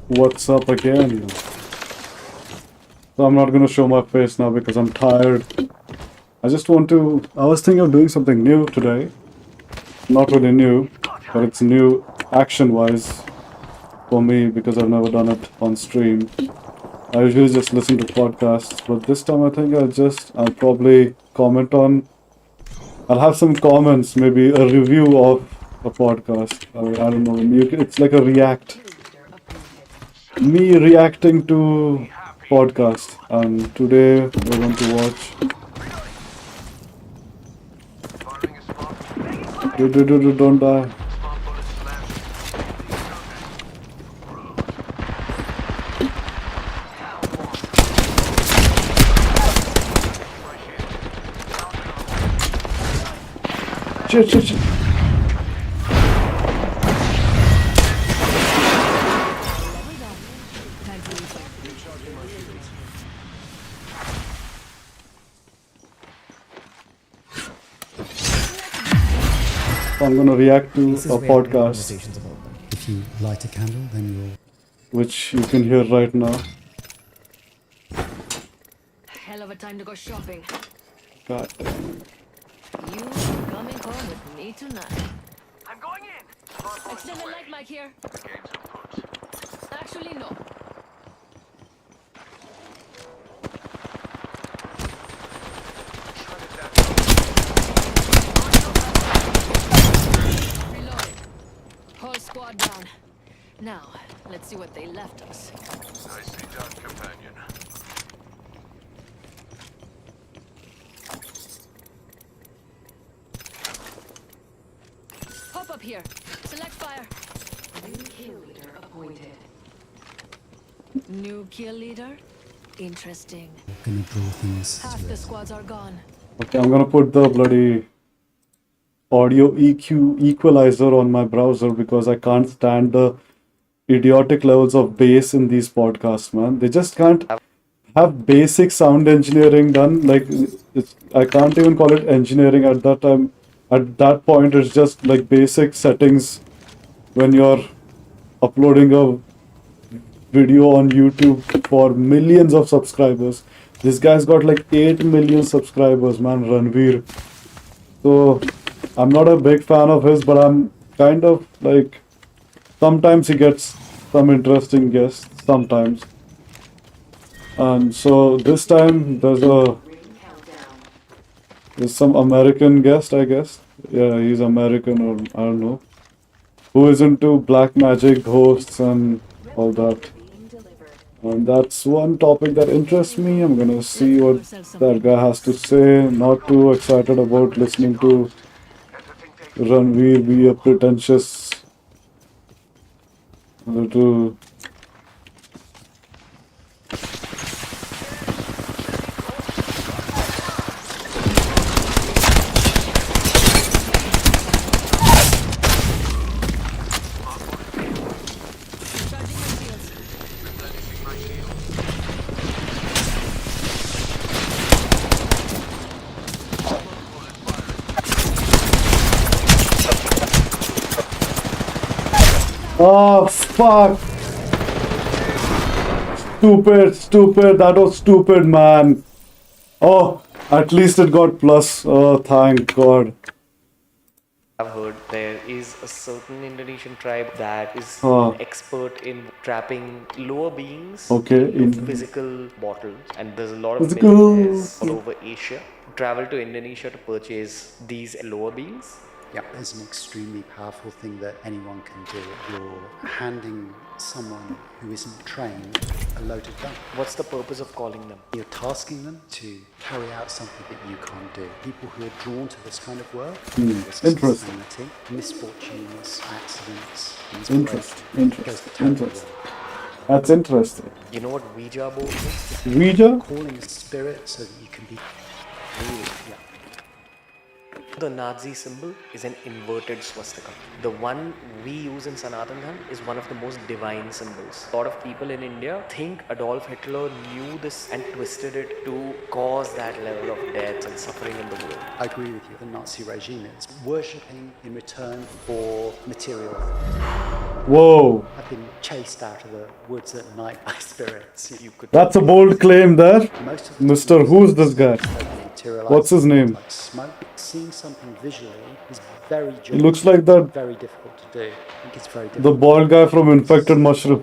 What's up again? So I'm not gonna show my face now because I'm tired. I was thinking of doing something new today. Not really new, but it's new action-wise for me because I've never done it on stream. I usually just listen to podcasts, but this time I think I'll probably comment on, I'll have some comments, maybe a review of a podcast. I don't know, it's like a react. Me reacting to podcast, and today we're going to watch. Don't die. Shit. I'm gonna react to a podcast, If you light a candle, then you'll... which you can hear right now. Hell of a time to go shopping. God damn. You coming home with me tonight. I'm going in. Extended light mic here. Actually, no. Reload. Whole squad down. Now, let's see what they left us. Nicely done, companion. Hop up here. Select fire. New kill leader appointed. New kill leader? Interesting. gonna draw things Half to the it. squads are gone. Okay, I'm gonna put the bloody audio EQ equalizer on my browser because I can't stand the idiotic levels of bass in these podcasts, man. They just can't have basic sound engineering done. Like, I can't even call it engineering at that time. At that point, it's just like basic settings when you're uploading a video on YouTube for millions of subscribers. This guy's got like 8 million subscribers, man, Ranveer. So, I'm not a big fan of his, but I'm kind of like, sometimes he gets some interesting guests, sometimes. And so this time there's some American guest, I guess. Yeah, he's American, or I don't know, who is into black magic, ghosts, and all that. And that's one topic that interests me. I'm gonna see what that guy has to say. Not too excited about listening to Ranveer be a pretentious little. Charging my shields. Replenishing my shield. Oh, fuck! Stupid. That was stupid, man. Oh, at least it got plus. Oh, thank God. I've heard there is a certain Indonesian tribe that is Oh. expert in trapping lower beings Okay, into in physical bottles, and there's a lot of physical. millionaires all over Asia who travel to Indonesia to purchase these lower beings. Yeah, there's an extremely powerful thing that anyone can do. You're handing someone who isn't trained a loaded gun. What's the purpose of calling them? You're tasking them to carry out something that you can't do. People who are drawn to this kind of work, Interesting. insanity, misfortunes, accidents, Interesting. goes the terrible Interesting. wrong. That's interesting. You know what Ouija board is? Ouija? Calling a spirit so that you can be... Yeah. The Nazi symbol is an inverted swastika. The one we use in Sanatan Dharma is one of the most divine symbols. A lot of people in India think Adolf Hitler knew this and twisted it to cause that level of death and suffering in the world. I agree with you. The Nazi regime is worshipping in return for material things. Whoa. I've been chased out of the woods at night by spirits. You could That's a bold claim there. Most of the Mister, time, who's this guy? What's his name? Like smoke. Seeing something visually is very He looks challenging, like that, very difficult to do. I think it's very the difficult. bald guy from Infected Mushroom.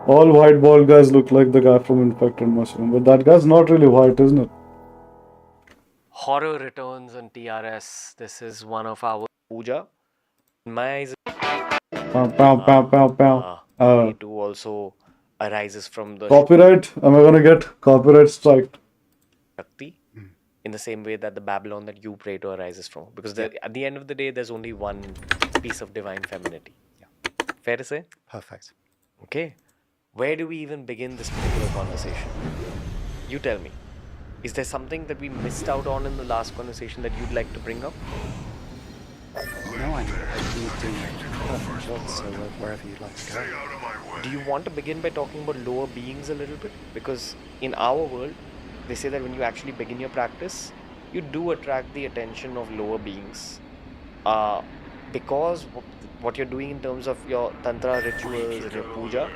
All white bald guys look like the guy from Infected Mushroom. But that guy's not really white, isn't it? Horror returns on TRS. This is one of our puja. In my eyes, Pow, pow, pow, pow, pow. it too also arises from the Copyright? Am I gonna get copyright striked? Shakti, in the same way that the Babylon that you pray to arises from. Because at the end of the day, there's only one piece of divine femininity. Fair to say? Perfect. Okay. Where do we even begin this particular conversation? You tell me. Is there something that we missed out on in the last conversation that you'd like to bring up? No, I think you're doing a perfect job, so wherever you'd like to go. Do you want to begin by talking about lower beings a little bit? Because in our world, they say that when you actually begin your practice, you do attract the attention of lower beings. Because what you're doing in terms of your tantra rituals and your puja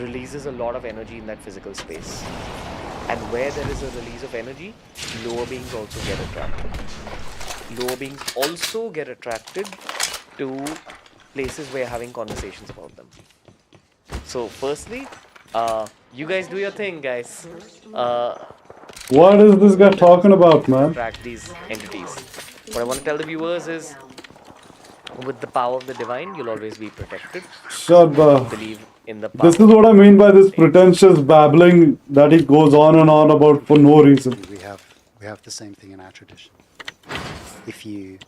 releases a lot of energy in that physical space. And where there is a release of energy, lower beings also get attracted. Lower beings also get attracted to places where you're having conversations about them. So firstly, you guys do your thing, guys. What is this guy talking about, man? Attract these entities. What I want to tell the viewers is, with the power of the divine, you'll always be protected. Shut up. Believe in the power. This is what I mean by this pretentious babbling that he goes on and on about for no reason. We have the same thing in our tradition. If you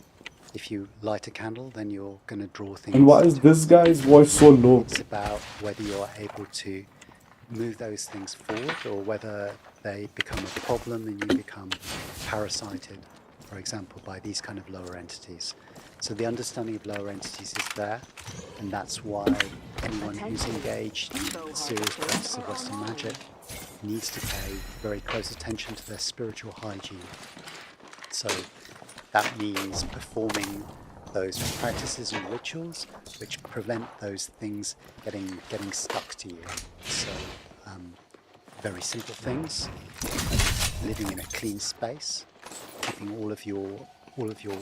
light a candle, then you're going to draw things. And why is this guy's voice so low? It's about whether you're able to move those things forward or whether they become a problem and you become parasited, for example, by these kind of lower entities. So the understanding of lower entities is there, and that's why anyone who's engaged in serious practice of Western magic needs to pay very close attention to their spiritual hygiene. So that means performing those practices and rituals which prevent those things getting stuck to you. So very simple things, living in a clean space, keeping all of your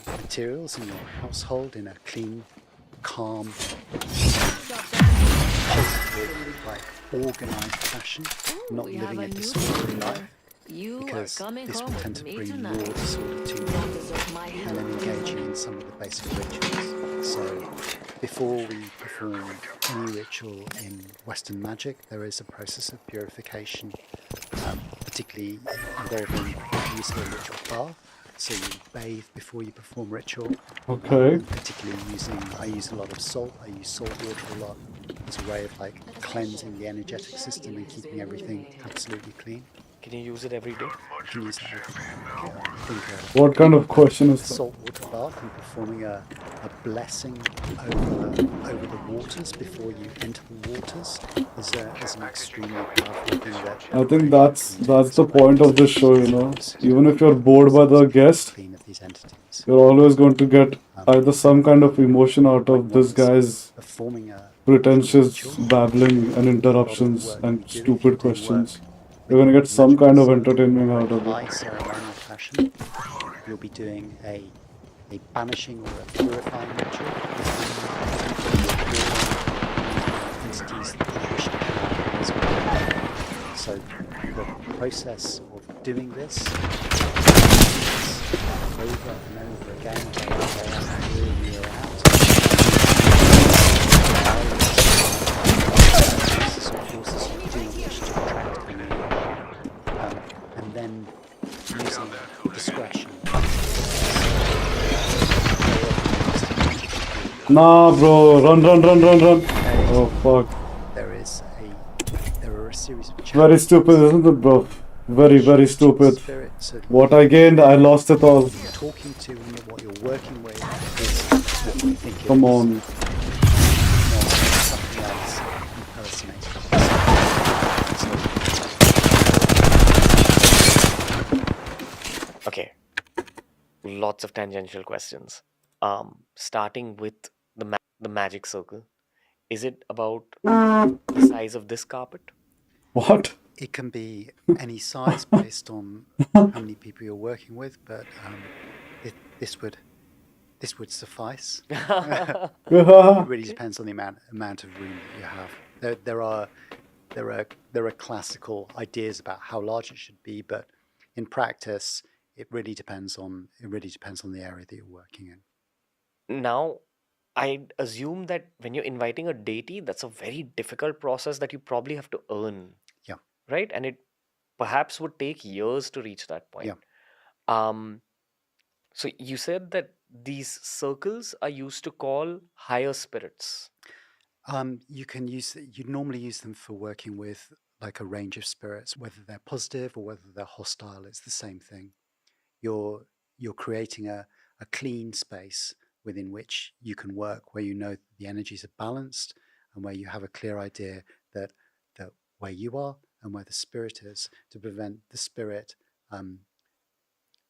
materials in your household in a clean, calm, positive, organized fashion, not We have living a a new disordered life, You because are coming this home will tend with to me bring tonight. more disorder to You you, don't deserve my and then help. engaging in some of the basic rituals. So before we perform any ritual in Western magic, there is a process of purification, particularly involving the use of a ritual bath. So you bathe before you perform ritual. Okay. Particularly I use a lot of salt. I use salt water a lot as a way of cleansing the energetic system and keeping everything absolutely clean. Can you use it every day? You can use that. I think What kind of question is that? salt water bath and performing a blessing over the waters before you enter the waters is an extremely powerful thing that I think that's the point of this show, you know. Even if you're bored by the guest, clean of these entities. you're always going to get either some kind of emotion out of this guy's Performing a pretentious babbling and interruptions and stupid questions. You're gonna get some kind of entertainment out of high it. ceremonial fashion. You'll be doing a banishing or a purifying ritual. Entities that you wish to have as well. So the process of doing this over and over again, day out, year out. This forces you to wish to attract and then using discretion. Nah, bro, run. Oh fuck. There are a series of Very stupid, isn't it, bro? Very stupid. Spirit, so What I gained, I lost it all. what you're talking to and what you're working with is what you think it Come is, on. not something else impersonated. Okay. Lots of tangential questions. Starting with the the magic circle? Is it about the size of this carpet? What? It can be any size based on how many people you're working with, but this would suffice. It really depends on the amount of room that you have. There are classical ideas about how large it should be, but in practice, it really depends on the area that you're working in. Now, I assume that when you're inviting a deity, that's a very difficult process that you probably have to earn, Yeah. right? And it perhaps would take years to reach that point. Yeah. So you said that these circles are used to call higher spirits. You normally use them for working with like a range of spirits, whether they're positive or whether they're hostile. It's the same thing. You're creating a clean space within which you can work, where you know the energies are balanced and where you have a clear idea that where you are and where the spirit is, to prevent the spirit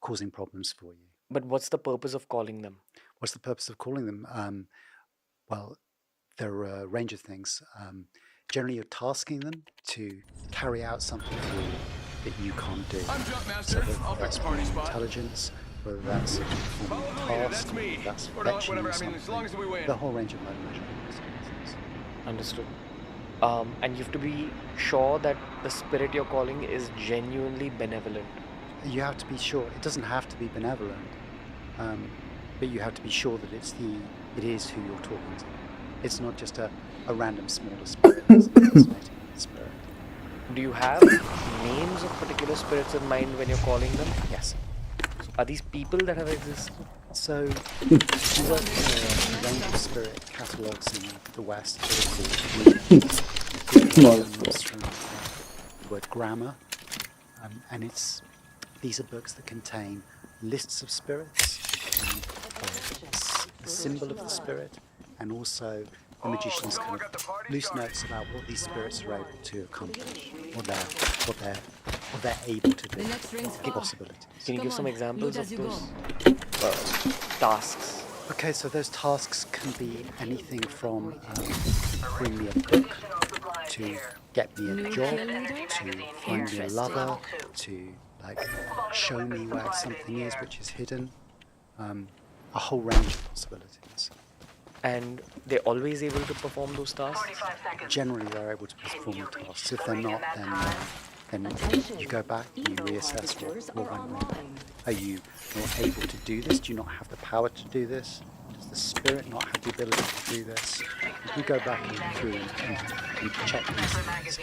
causing problems for you. But what's the purpose of calling them? What's the purpose of calling them? Well, there are a range of things. Generally, you're tasking them to carry out something for you that you can't do. I'm Jump So Master. whether I'll that's fix party from spot. intelligence, whether that's performing a Follow me, task, that's me. whether that's Or not, fetching whatever. or I mean, as long as something. we win. The whole range of mode measurements. Understood. And you have to be sure that the spirit you're calling is genuinely benevolent. You have to be sure. It doesn't have to be benevolent, but you have to be sure that it is who you're talking to. It's not just a random smaller spirit. It's an fascinating spirit. Do you have names of particular spirits in mind when you're calling them? Yes. Are these people that have existed? So, we work with a range of spirit catalogues in the West that are called Nice. comes from the word grammar, and these are books that contain lists of spirits, a symbol of the spirit, and also the magician's kind of loose notes about what these spirits are able to accomplish, what they're able to do, The next ring's far. possibilities. Can you Come give some on, examples loot of as you those tasks? Okay, so those tasks can be anything from bring me a book, to get me a New job, cheerleader? to find me a lover, to like show me where something is which is hidden. A whole range of possibilities. And they're always able to perform those tasks? Generally, they're able to perform the tasks. If they're not, then you go back and you reassess what went wrong. Are you not able to do this? Do you not have the power to do this? Does the spirit not have the ability to do this? You go back through and check these things.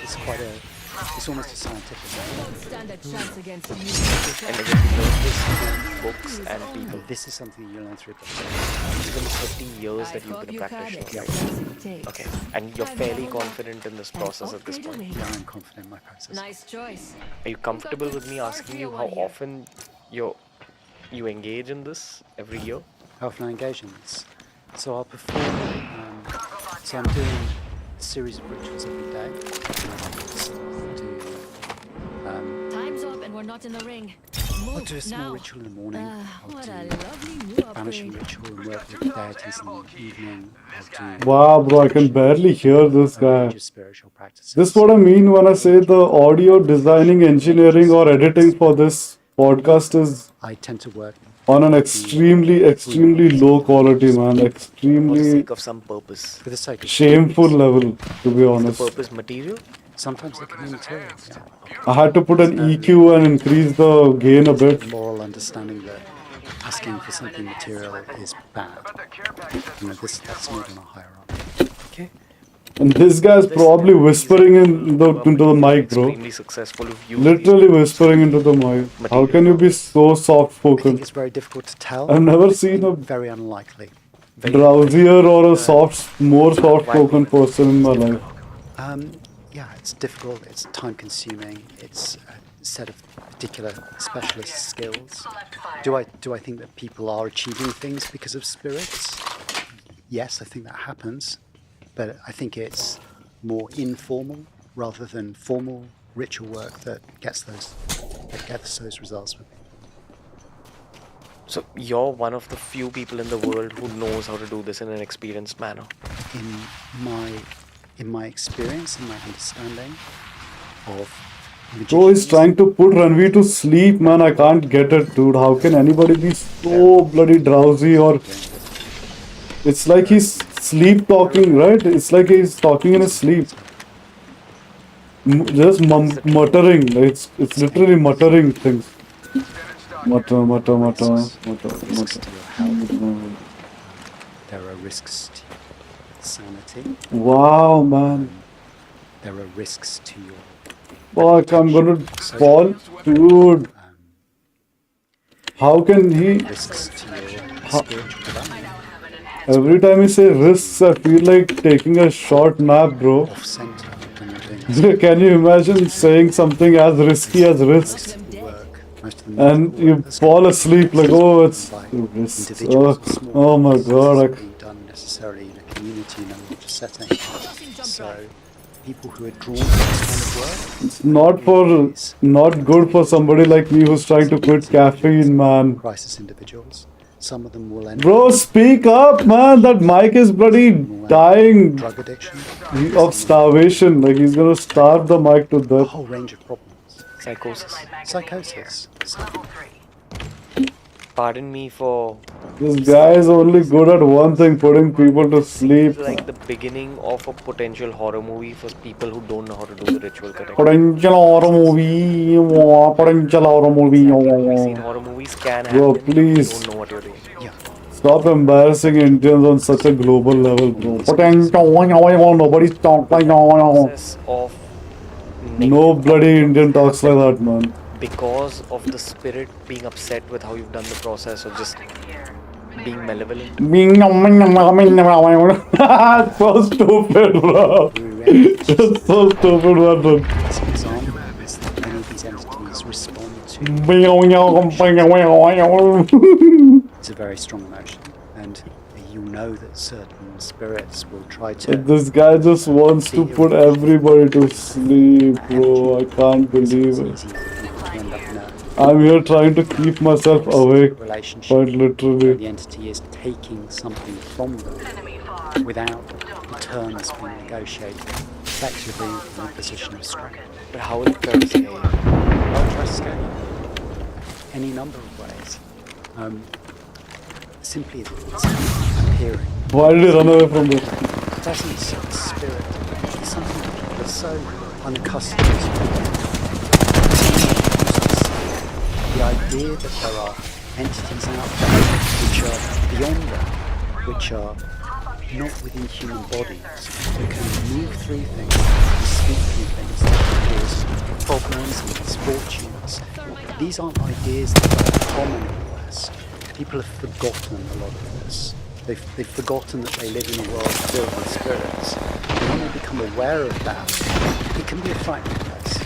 It's almost a scientific Won't stand a chance against you. And again, you learn this through books and people. And this is something you learn through books. Even 30 years I that you've hope been a you had practitioner. it. Okay, and you're fairly confident in this process at this point. Yeah, I'm confident in my process. Nice choice. Are you comfortable with me asking you how often you engage in this every year? How often I engage in this? So I'll perform. So I'm doing a series of rituals every day. So I'll do. Time's up and we're not in the ring. I'll Move do a small now. ritual in the morning. I'll What a do lovely new banishing upgrade. ritual and work with deities in the evening. I'll do Wow, bro, I can barely hear this a guy. range of spiritual practices. This is what I mean when I say the audio designing, engineering, or editing for this podcast is I tend to work on an extremely low quality, man. For the Extremely sake of some purpose. for the sake of shameful level, to be Is the honest. purpose material? Sometimes it can be material. Yeah. I had to put an EQ and increase the gain a bit. The moral understanding that asking for something material is bad. That's not on a higher up. Okay. And this guy's probably whispering into the mic, bro. Extremely successful with you. Literally whispering into the mic. How can you be so soft I think spoken? it's very difficult to tell. I've never seen a Very unlikely. drowsier or a more soft spoken person in my life. Yeah, it's difficult. It's time consuming. It's a set of particular specialist skills. Do I think that people are achieving things because of spirits? Yes, I think that happens. But I think it's more informal rather than formal ritual work that gets those results with people. So you're one of the few people in the world who knows how to do this in an experienced manner. In my experience, in my understanding of Bro is magicians, trying to put Ranveer to sleep, man. I can't get it, dude. How can anybody be so bloody drowsy? Or it's like he's sleep talking, right? It's like he's talking in his sleep. Just muttering. It's literally muttering things. Mutter, mutter, mutter, mutter, risks mutter. to your health. There are risks to your sanity. Wow, man. There are risks to your Fuck, I'm gonna So- fall. Dude. How can he... risks to your spiritual development. Every time you say risks, I feel like taking a short nap, bro. Off center when you're doing this. Can you imagine saying something as risky as risks? Most of the And you fall asleep like, oh, it's risks. Oh my god. being done necessarily in a community knowledge setting. So people who are drawn to this kind of work, It's not good for somebody like me who's trying to quit caffeine, man. crisis individuals, some of them will end Bro, speak up, man. That mic is bloody dying drug addiction, of starvation. Like he's gonna starve the mic to a death. whole range of problems. Psychosis. Psychosis. Pardon me for This guy is only good at one thing, putting people to sleep. it's like the beginning of a potential horror movie for people who don't know how to do the ritual correctly. Potential horror movie. Potential horror We've seen movie. horror movies can Bro, happen. please. You don't know what you're doing. Yeah. Stop embarrassing Indians on such a global level, bro. Potential. Nobody's talking. Process of No bloody Indian talks like that, man. because of the spirit being upset with how you've done the process or just being malevolent. So stupid, bro. That's so stupid, man. As an example, is that many of these entities respond to it's a very strong emotion, and you know that certain spirits will try to. This guy just wants to put everybody to sleep, bro. I can't believe it. It's easy for people to end up in a I'm here trying to keep myself awake, relationship quite where literally. the entity is taking something from them without the terms being negotiated. It's actually being in a position of strength. But how will it try to scare you? I'll try to scale any number of ways. Simply it's appearing. Why did he run away from this? Presence of spirit is something that people are so unaccustomed to. The idea that there are entities out there which are beyond them, which are not within human bodies, that can move through things, and speak through things, that can cause problems and misfortunes. These aren't ideas that are common in the West. People have forgotten a lot of this. They've forgotten that they live in a world filled with spirits. And when they become aware of that, it can be a frightening place.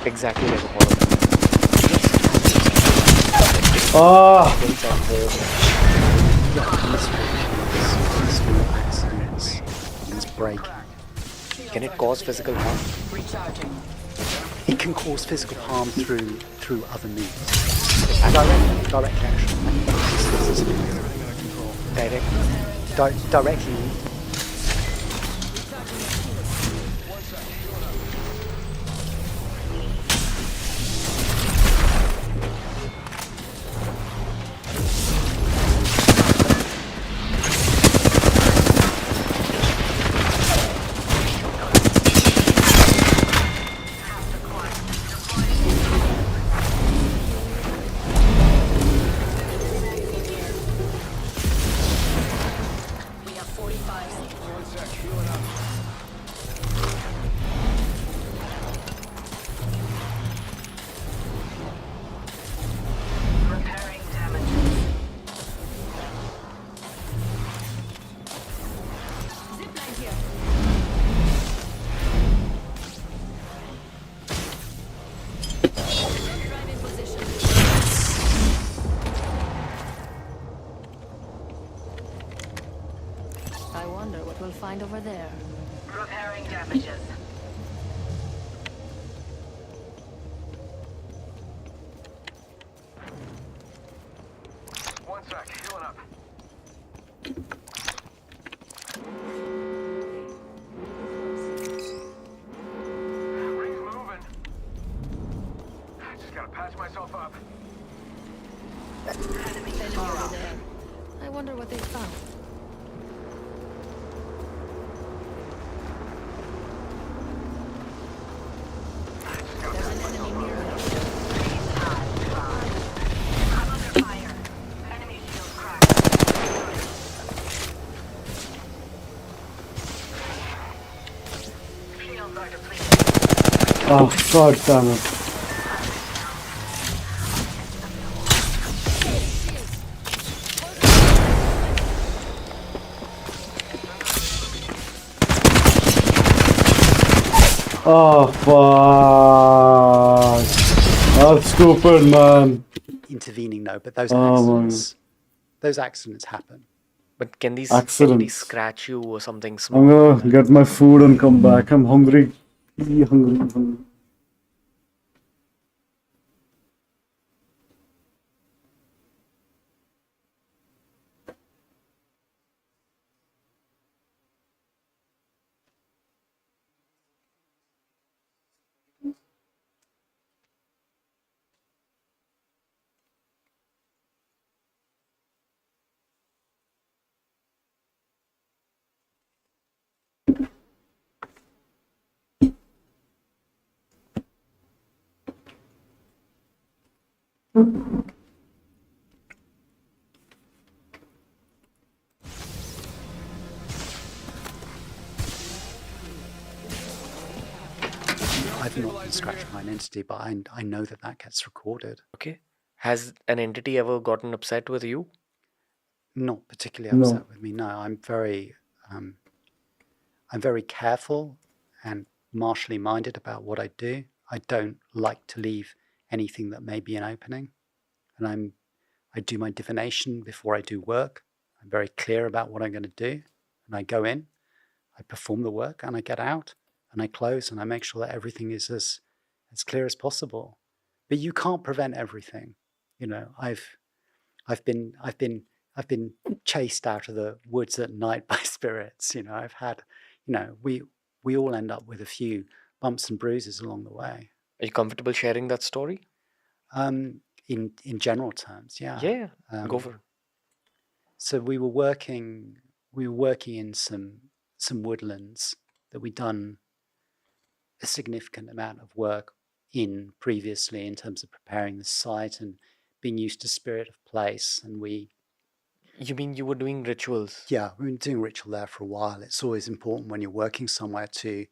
Exactly like a horror movie. Ah! Things are horrible. Small accidents, things breaking. Can it cause physical harm? It can cause physical harm through other means. Direct action. Direct. Directly. I wonder what we'll find over there. Repairing damages. patch myself up. Enemy over there. I wonder what they found. There's an enemy near me. I'm under fire. Enemy shield cracked. Shields are depleted. Oh, god damn it. Oh, fuck. That's stupid, man. Intervening, no, but those Oh, accidents happen. But can these Accidents. entities scratch you or something small? I'm gonna get my food and come back. I'm hungry. Hungry. I've not been scratched by an entity, but I know that gets recorded. Okay. Has an entity ever gotten upset with you? Not particularly No. upset with me. No, I'm very careful and martially minded about what I do. I don't like to leave anything that may be an opening, and I do my divination before I do work. I'm very clear about what I'm going to do, and I go in, I perform the work, and I get out, and I close, and I make sure that everything is as clear as possible. But you can't prevent everything. You know, I've been chased out of the woods at night by spirits. You know, I've had, you know, we all end up with a few bumps and bruises along the way. Are you comfortable sharing that story? In general terms, yeah. Yeah, go for it. So we were working in some woodlands that we'd done a significant amount of work in previously in terms of preparing the site and being used to spirit of place. And You mean you were doing rituals? yeah, we've been doing ritual there for a while. It's always important when you're working somewhere to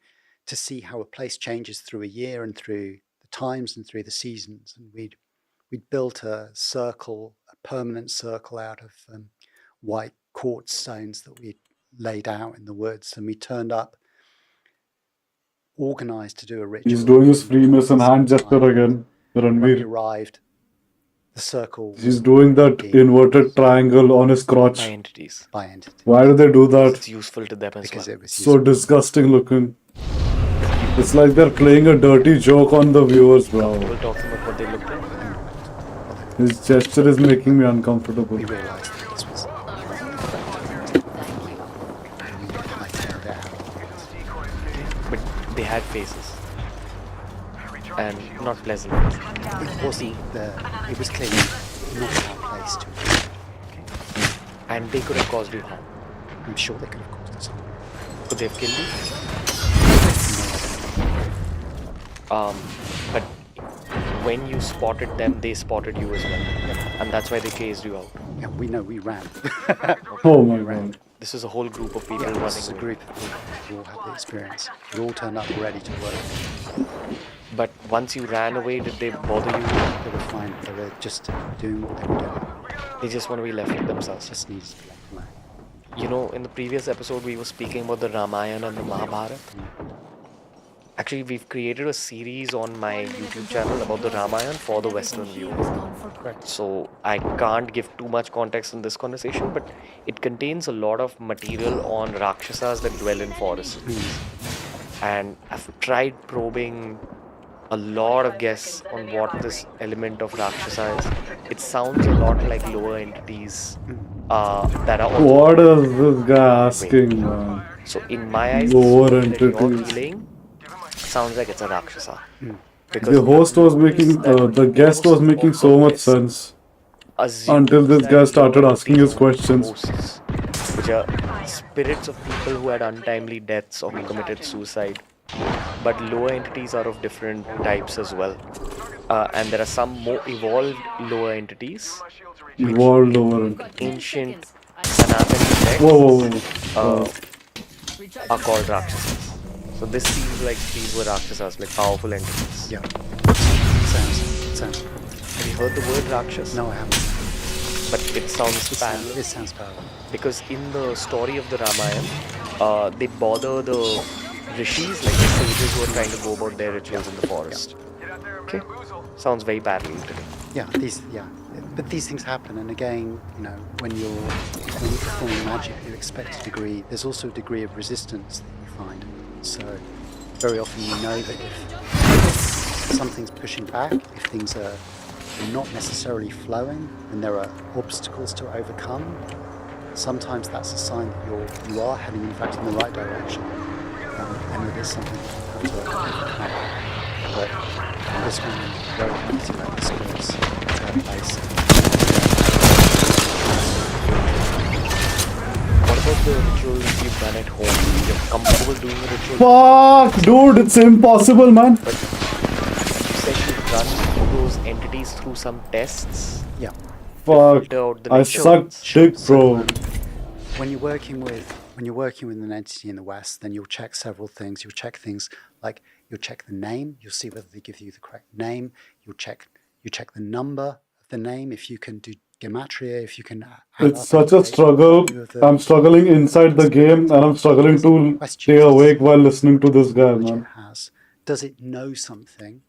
see how a place changes through a year and through the times and through the seasons. And we'd built a circle, a permanent circle out of white quartz stones that we'd laid out in the woods, and we turned up organized to do a ritual. He's doing his Freemason hand gesture again, When we Ranveer. arrived, the circle He's doing that inverted triangle on his By crotch. entities. by entity Why do they do It's that? useful to them as because well. it was So useful. disgusting looking. It's like they're playing a dirty joke on the viewers, bro. People talking about what they look like. His gesture is making me uncomfortable. We realized that this was I carried it out. But they had faces. And not pleasant faces. It wasn't it was clearly not our place to. And they could have caused you harm. I'm sure they could have caused us harm. Could they have killed you? But when you spotted them, they spotted you as well. And that's why they chased you out. Yeah, we know we ran. Oh my god. This is a whole group of people Yeah, this is a running away. group of people who all had the experience. We all turned up ready to work. But once you ran away, did they bother you? They were fine. They were just doing what they were doing. They just want to be left with themselves. Just needed to be left alone. You know, in the previous episode, we were speaking about the Ramayana and the Mahabharata. Actually, we've created a series on my YouTube channel about the Ramayana for the Western viewers. So I can't give too much context in this conversation, but it contains a lot of material on Rakshasas that dwell in forests. And I've tried probing a lot of guess on what this element of Rakshasa is. It sounds a lot like lower entities that are also What is this guy asking, man? So in my eyes, Lower the story that you're entities. relaying sounds like it's a Rakshasa. Because The host was making, that the guest was most making of so the much guests sense assume until this that guy started lower asking his entities are questions. ghosts, which are spirits of people who had untimely deaths or who committed suicide. But lower entities are of different types as well. And there are some more evolved lower entities, which Evolved in over. We've got 10 ancient seconds. Sanatani Whoa, whoa, texts whoa. Recharge are your called shields. Rakshasas. So this seems like these were Rakshasas, like powerful entities. Yeah. Sounds. Have you heard the word Rakshas? No, I haven't. But it sounds parallel. It sounds parallel. Because in the story of the Ramayana, they bother the rishis, like the sages who are trying to go about their rituals in the forest. Okay, sounds very parallel to me. But these things happen, and again, when you're performing magic, you expect a degree. There's also a degree of resistance that you find. So very often you know that if something's pushing back, if things are not necessarily flowing, and there are obstacles to overcome, sometimes that's a sign that you are heading in fact in the right direction, and it is something that you have to overcome. But this one, very happy about the spirits base. What about the rituals you've done at home? You're comfortable doing a ritual? Fuck, dude, it's impossible, man. But you said you've run those entities through some tests. Yeah. Fuck, filter out the I next suck dick, bro. When you're working with an entity in the West, then you'll check several things. You'll check things like you'll check the name. You'll see whether they give you the correct name. You check the number of the name. If you can do gematria, if you can. It's such a struggle. I'm struggling inside the game, and I'm struggling to stay awake while listening to this guy, man. Does it know something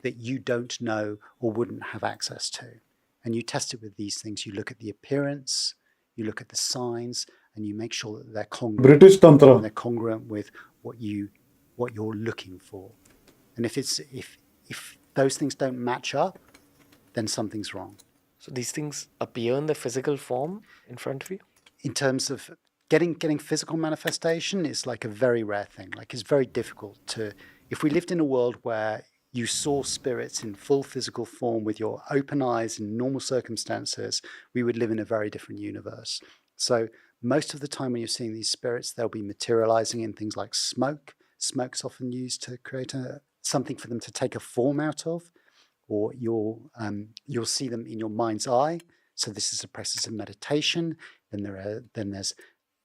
that you don't know or wouldn't have access to? And you test it with these things. You look at the appearance, you look at the signs, and you make sure that they're congruent. British Tantra. And they're congruent with what you're looking for. And if those things don't match up, then something's wrong. So these things appear in the physical form in front of you? In terms of getting physical manifestation is like a very rare thing. Like it's very difficult to. If we lived in a world where you saw spirits in full physical form with your open eyes in normal circumstances, we would live in a very different universe. So most of the time when you're seeing these spirits, they'll be materializing in things like smoke. Smoke's often used to create something for them to take a form out of, or you'll see them in your mind's eye. So this is a process of meditation. Then there's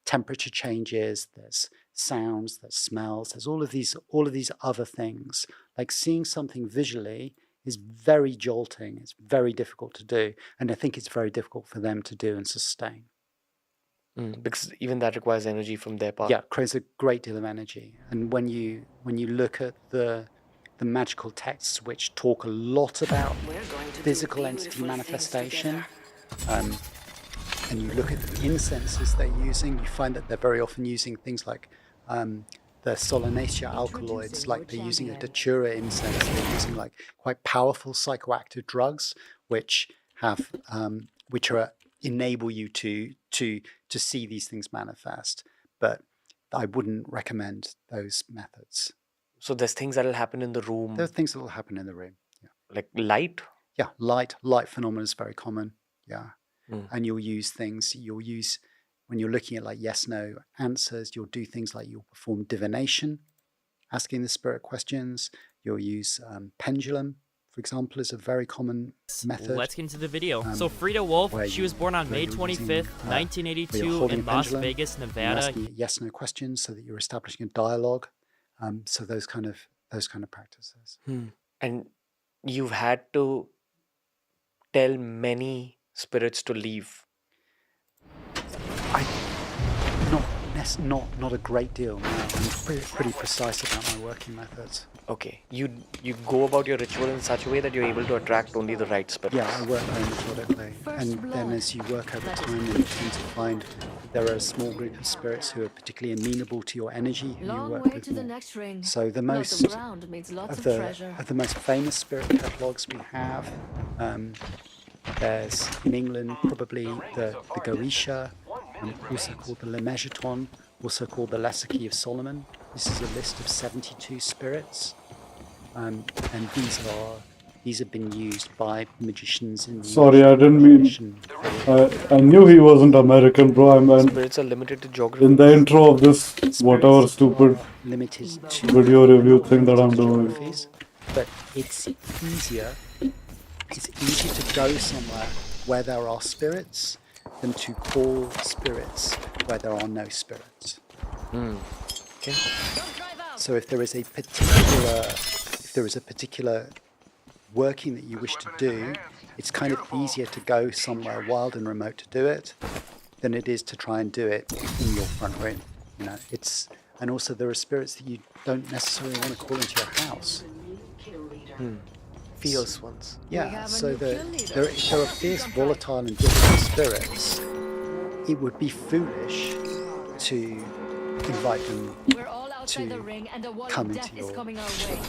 temperature changes, there's sounds, there's smells, there's all of these other things. Like seeing something visually is very jolting. It's very difficult to do, and I think it's very difficult for them to do and sustain. Because even that requires energy from their part. Yeah, it creates a great deal of energy. And when you look at the magical texts which talk a lot about physical entity manifestation, and you look at the incenses they're using, you find that they're very often using things like the solanaceous alkaloids, like they're using a datura incense, they're using like quite powerful psychoactive drugs, which enable you to see these things manifest. But I wouldn't recommend those methods. So there's things that'll happen in the room. There are things that will happen in the room. Yeah. Like light? Yeah, light phenomena is very common. Yeah. And you'll use when you're looking at like yes/no answers, you'll do things like you'll perform divination, asking the spirit questions. You'll use pendulum, for example, is a very common method. Let's get into the video. So Frida Wolf, she was born on May 25th, 1982 in Las Vegas, Nevada. Asking yes/no questions so that you're establishing a dialogue. So those kind of practices. And you've had to tell many spirits to leave. Not a great deal. No, I'm pretty precise about my working methods. Okay, you go about your ritual in such a way that you're able to attract only the right spirits. Yeah, I work very methodically, and then as you work over time, you tend to find there are a small group of spirits who are particularly amenable to your energy, who you work with more. So the most of the most famous spirit catalogues we have, there's in England probably the Goetia, also called the lEGEND, also called the Lesser Key of Solomon. This is a list of 72 spirits. and these have been used by magicians in the Sorry, I didn't mean. tradition. I knew he wasn't American, bro. I meant Spirits are limited to geography. in the intro of this whatever Spirits stupid are limited to video review thing that I'm doing. geographies, but it's easier to go somewhere where there are spirits than to call spirits where there are no spirits. Okay. So if there is a particular working that you wish to do, it's kind of easier to go somewhere wild and remote to do it than it is to try and do it in your front room. You know, and also there are spirits that you don't necessarily want to call into your house. Fierce ones. Yeah, so there are fierce, volatile, and difficult spirits. It would be foolish to invite them We're all outside the ring, and a wall come of into death is your coming our way.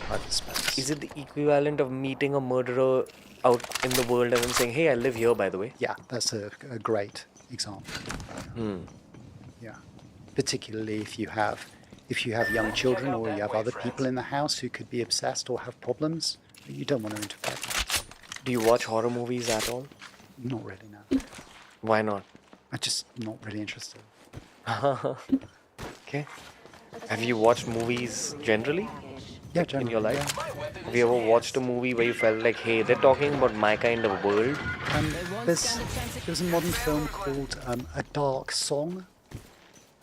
private space. Is it the equivalent of meeting a murderer out in the world and then saying, hey, I live here, by the way? Yeah, that's a great example. Yeah, particularly if you have young children or you have other people in the house who could be obsessed or have problems, you don't want to interfere with. Do you watch horror movies at all? Not really, no. Why not? I'm just not really interested. Okay. Have you watched movies generally? Yeah, In generally, your life? yeah. Have you ever watched a movie where you felt like, hey, they're talking about my kind of world? There's a modern film called A Dark Song.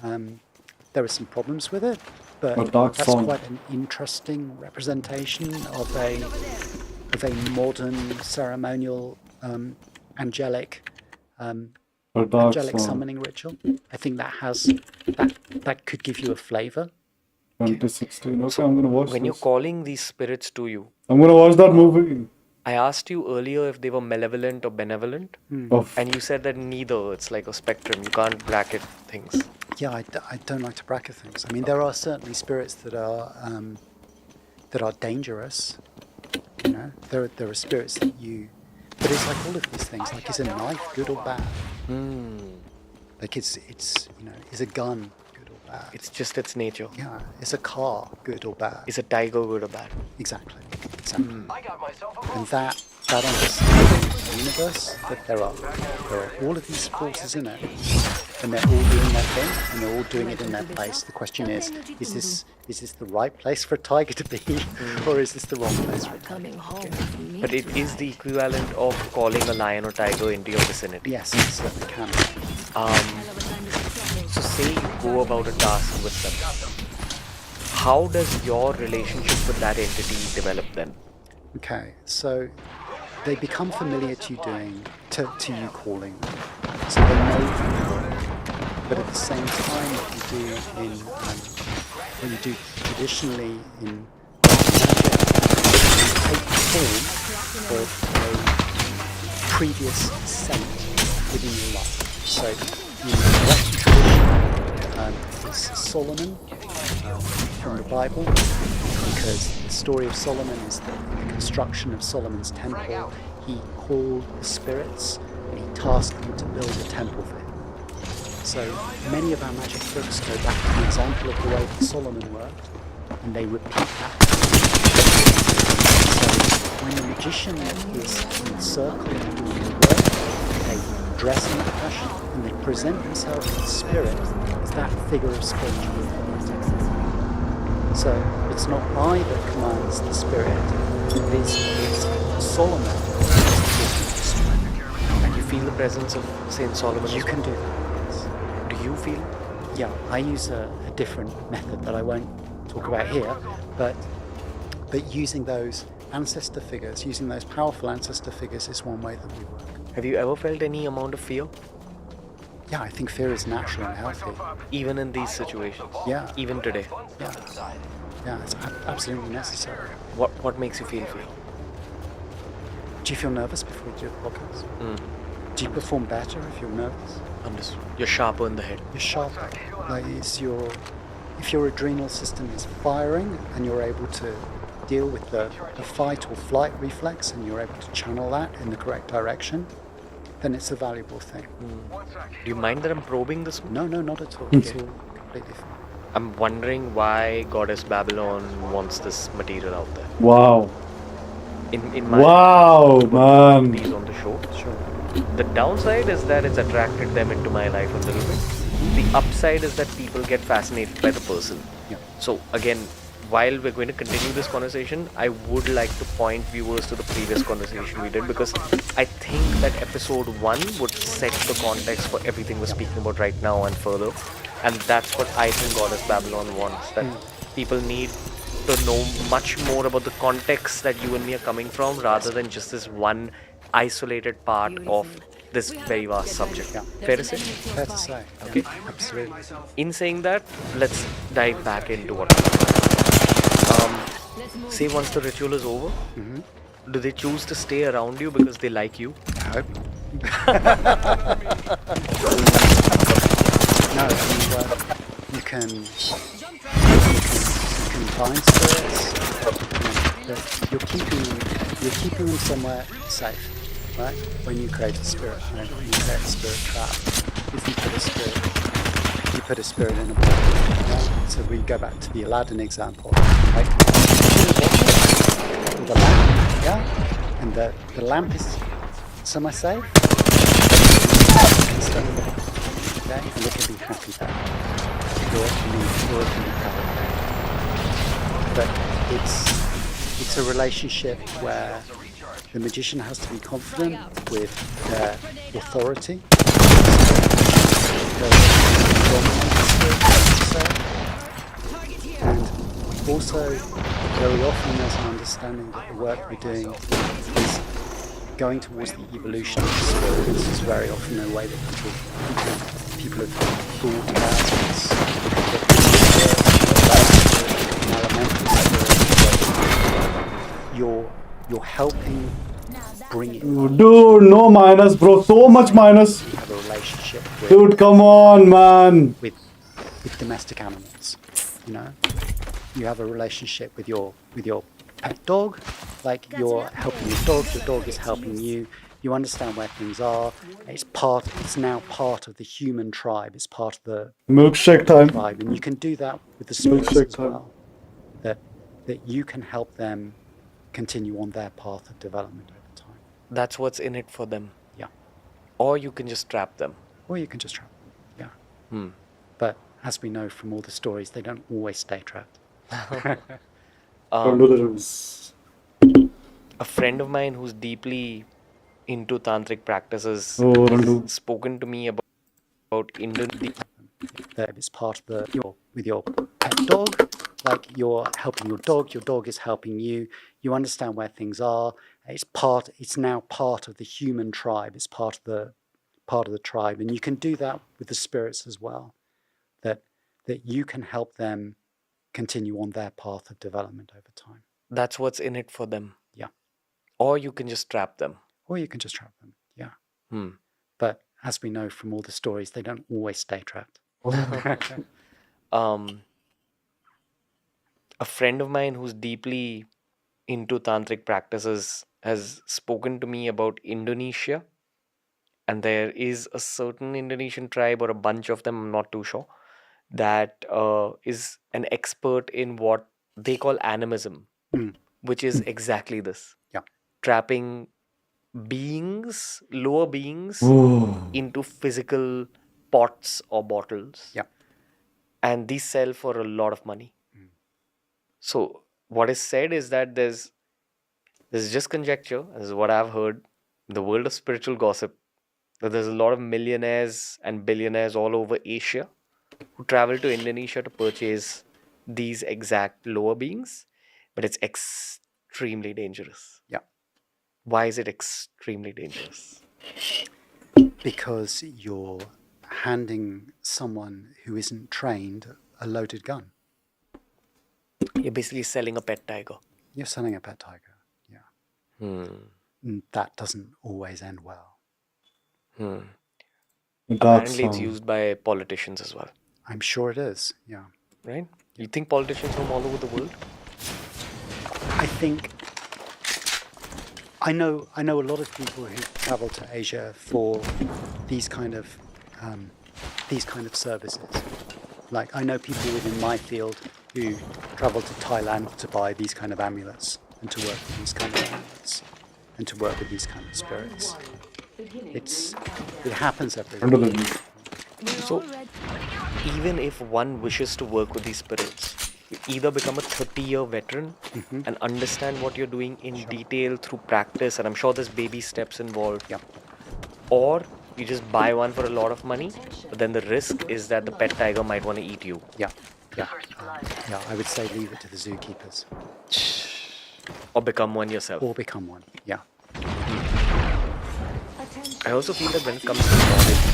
There are some problems with it, but A Dark that's Song. quite an interesting representation of a modern ceremonial angelic A dark song. summoning ritual. I think that could give you a flavor. 2016. Okay, I'm gonna watch When you're this. calling these spirits to you, I'm gonna watch that movie. I asked you earlier if they were malevolent or benevolent, Of and you said that neither. It's like a spectrum. You can't bracket things. Yeah, I don't like to bracket things. I mean, there are certainly spirits that are dangerous. You know, there are spirits that you. But it's like all of these things. Like, is a knife good or bad? Like, it's is a gun good or bad? It's just its nature. Yeah, is a car good or bad? Is a tiger good or bad? Exactly. I got myself a And that understanding of the universe, that there are all of these forces in it, and they're all doing their thing, and they're all doing it in their place. The question is this the right place for a tiger to be, or is this the wrong place for a tiger? Coming home with me. But it is the equivalent of calling a lion or tiger into your vicinity. Yes, it certainly can. So say you go about a task with them. How does your relationship with that entity develop then? Okay, so they become familiar to you you calling them. So they know you, but at the same time, what you do traditionally in magic, you take the form of a previous saint within your life. So in the Western tradition, it's Solomon from the Bible, because the story of Solomon is the construction of Solomon's temple. He called the spirits and he tasked them to build a temple for him. So many of our magic books go back to the example of the way that Solomon worked, and they repeat that. So when the magician is encircled and doing the work, they dress in that fashion and they present themselves as spirit, as that figure of spiritual authority. So it's not I that commands the spirit, it's Solomon. And you feel the presence of Saint Solomon? You as can well? do that. Do you feel? Yeah, I use a different method that I won't talk about here, but using those ancestor figures, using those powerful ancestor figures is one way that we work. Have you ever felt any amount of fear? Yeah, I think fear is natural and healthy. Even in these situations? Yeah. Even today? Yeah, it's absolutely necessary. What makes you feel fear? Do you feel nervous before you do a podcast? Do you perform better if you're nervous? Understood. You're sharper in the head. You're sharper. Like if your adrenal system is firing and you're able to deal with the fight or flight reflex and you're able to channel that in the correct direction, then it's a valuable thing. Do you mind that I'm probing this? No, not at all. It's all completely fine. I'm wondering why Goddess Babylon wants this material out there. Wow. In my Wow, opinion, man. these on the show. Sure. The downside is that it's attracted them into my life a little bit. The upside is that people get fascinated by the person. Yeah. So again, while we're going to continue this conversation, I would like to point viewers to the previous conversation we did, because I think that episode 1 would set the context for everything we're speaking about right now and further. And that's what I think Goddess Babylon wants, that people need to know much more about the context that you and me are coming from, rather than just this one isolated part of this very vast subject. Fair to say? Fair to say. Okay. Absolutely. In saying that, let's dive back into what. Say once the ritual is over, do they choose to stay around you because they like you? I hope. No, you can bind spirits. But you're keeping them somewhere safe, right? When you create a spirit, when you create a spirit trap, if you put a spirit in a box. Right? So we go back to the Aladdin example, right? With the lamp, yeah, and the lamp is somewhere safe. Okay, and they can be happy there. Or it can be happy. But it's a relationship where the magician has to be confident with their authority. And also, very often there's an understanding that the work we're doing is going towards the evolution of the spirit. This is very often a way that people have thought about it. You're helping bring it. Dude, no minus, bro. So much minus. You have a relationship with, Dude, come on, man. with domestic animals. You know, you have a relationship with your pet dog. Like you're helping your dog is helping you. You understand where things are. It's now part of the human tribe. It's part of the Milkshake time. tribe, and you can do that with the spirits Milkshake as time. well. That you can help them continue on their path of development over time. That's what's in it for them. Yeah. Or you can just trap them. Or you can just trap them. Yeah. But as we know from all the stories, they don't always stay trapped. Don't do the rules. A friend of mine who's deeply into tantric practices Oh, don't do. has spoken to me about Indonesia. That it's part of with your pet dog. Like you're helping your dog is helping you. You understand where things are. It's now part of the human tribe. It's part of the tribe, and you can do that with the spirits as well. That you can help them continue on their path of development over time. That's what's in it for them. Yeah. Or you can just trap them. Or you can just trap them. Yeah. But as we know from all the stories, they don't always stay trapped. A friend of mine who's deeply into tantric practices has spoken to me about Indonesia, and there is a certain Indonesian tribe or a bunch of them, I'm not too sure, that is an expert in what they call animism, which is exactly this. Yeah. Trapping beings, lower beings, into physical pots or bottles. Yeah. And these sell for a lot of money. So what is said is that this is just conjecture. This is what I've heard in the world of spiritual gossip, that there's a lot of millionaires and billionaires all over Asia who travel to Indonesia to purchase these exact lower beings, but it's extremely dangerous. Yeah. Why is it extremely dangerous? Because you're handing someone who isn't trained a loaded gun. You're basically selling a pet tiger. You're selling a pet tiger. Yeah. And that doesn't always end well. Apparently it's used by politicians as well. I'm sure it is. Yeah. Right? You think politicians from all over the world? I think I know a lot of people who travel to Asia for these kind of services. Like, I know people within my field who travel to Thailand to buy these kind of amulets and to work with these kind of amulets and to work with these kind of spirits. It happens everywhere. Under the knee. So, even if one wishes to work with these spirits, you either become a 30-year veteran and understand what you're doing in detail through practice, and I'm sure there's baby steps involved, Yeah. or you just buy one for a lot of money, but then the risk is that the pet tiger might want to eat you. Yeah. Yeah. Yeah, I would say leave it to the zookeepers. Or become one yourself. Or become one. Yeah. I also feel that when it comes to knowledge,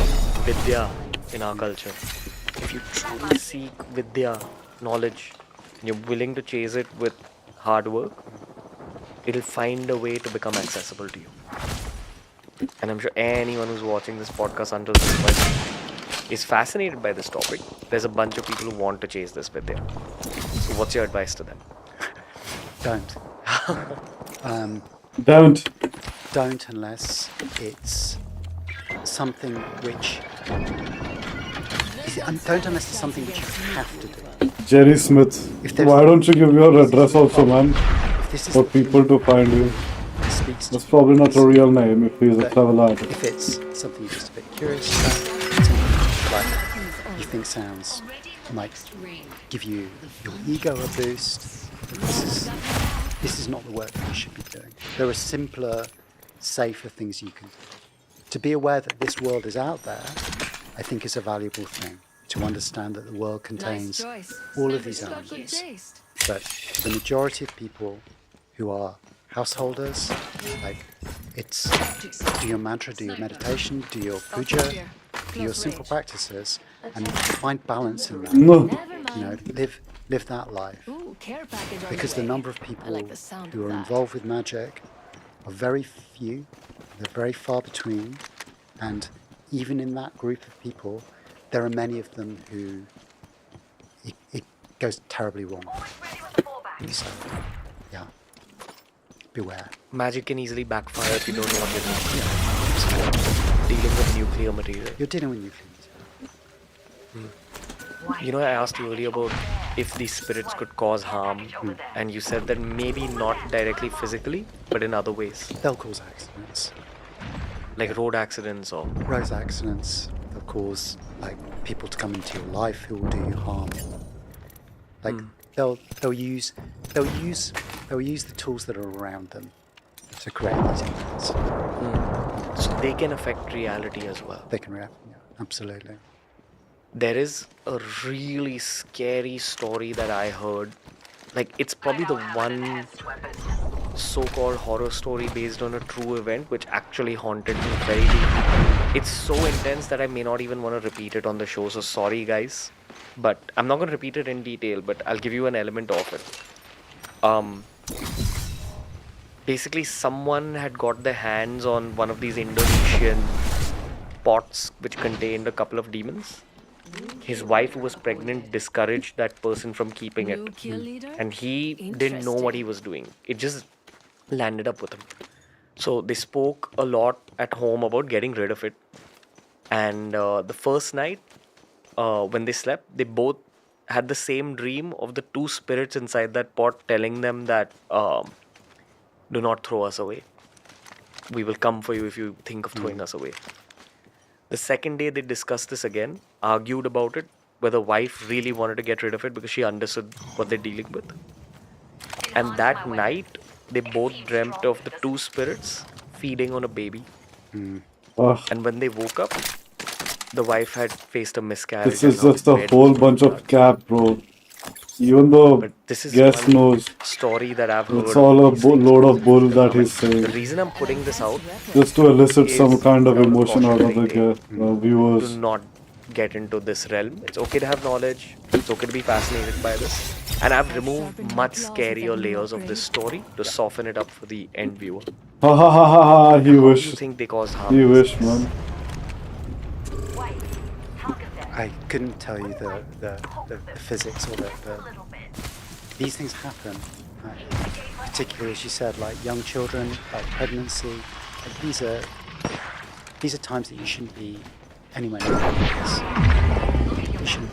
vidya in our culture, if you truly seek vidya, knowledge, and you're willing to chase it with hard work, it'll find a way to become accessible to you. And I'm sure anyone who's watching this podcast until this point is fascinated by this topic. There's a bunch of people who want to chase this vidya. So what's your advice to them? Don't. Don't. Don't unless it's something which... Don't unless it's something which you have to do. Jerry Smith. If there's- Why don't you give your address also, man? If this is For people to find you. speaks to That's probably not a real name if he's a But travel artist. if it's something you're just a bit curious about, something like you think sounds might give you your ego a boost, this is not the work that you should be doing. There are simpler, safer things you can do. To be aware that this world is out there, I think is a valuable thing. To understand that the world contains all of these elements. But for the majority of people who are householders, like, it's do your mantra, do your meditation, do your puja, do your simple practices, and find balance in that. No. You know, live that life. Because the number of people who are involved with magic are very few, they're very far between, and even in that group of people, there are many of them who it goes terribly wrong. So, yeah, beware. Magic can easily backfire if you don't know what you're doing. Dealing with nuclear material. You're dealing with nuclear material. You know, I asked you earlier about if these spirits could cause harm, and you said that maybe not directly physically, but in other ways, They'll cause accidents. like road accidents or... Road accidents, they'll cause like people to come into your life who will do you harm. Like they'll use the tools that are around them to create these events. So they can affect reality as well. They can react. Yeah, absolutely. There is a really scary story that I heard. Like, it's probably the one so-called horror story based on a true event which actually haunted me very deeply. It's so intense that I may not even want to repeat it on the show, so sorry guys. But I'm not going to repeat it in detail, but I'll give you an element of it. Basically, someone had got their hands on one of these Indonesian pots which contained a couple of demons. His wife, who was pregnant, discouraged that person from keeping it. And he didn't know what he was doing. It just landed up with him. So they spoke a lot at home about getting rid of it. And the first night, when they slept, they both had the same dream of the two spirits inside that pot telling them that, do not throw us away. We will come for you if you think of throwing us away. The second day they discussed this again, argued about it, whether wife really wanted to get rid of it because she understood what they're dealing with. And that night, they both dreamt of the two spirits feeding on a baby. Ugh. And when they woke up, the wife had faced a miscarriage. This is and now just a dead. whole bunch of cap, bro. Even though But this is guest one knows, story that I've heard. it's all a these things load from of bull this that he's phenomenon. saying. The reason I'm putting this out, Just to elicit some is kind of without a emotion out of the cautionary tale. Do viewers. not get into this realm. It's okay to have knowledge. It's okay to be fascinated by this. And I've removed much scarier layers of this story to soften it up for the end viewer. Ha ha ha ha ha, he How do wish. you think they caused harm? He wish, man. I couldn't tell you the physics or the these things happen. Particularly, as you said, like young children, like pregnancy. Like these are times that you shouldn't be anywhere near this. You shouldn't.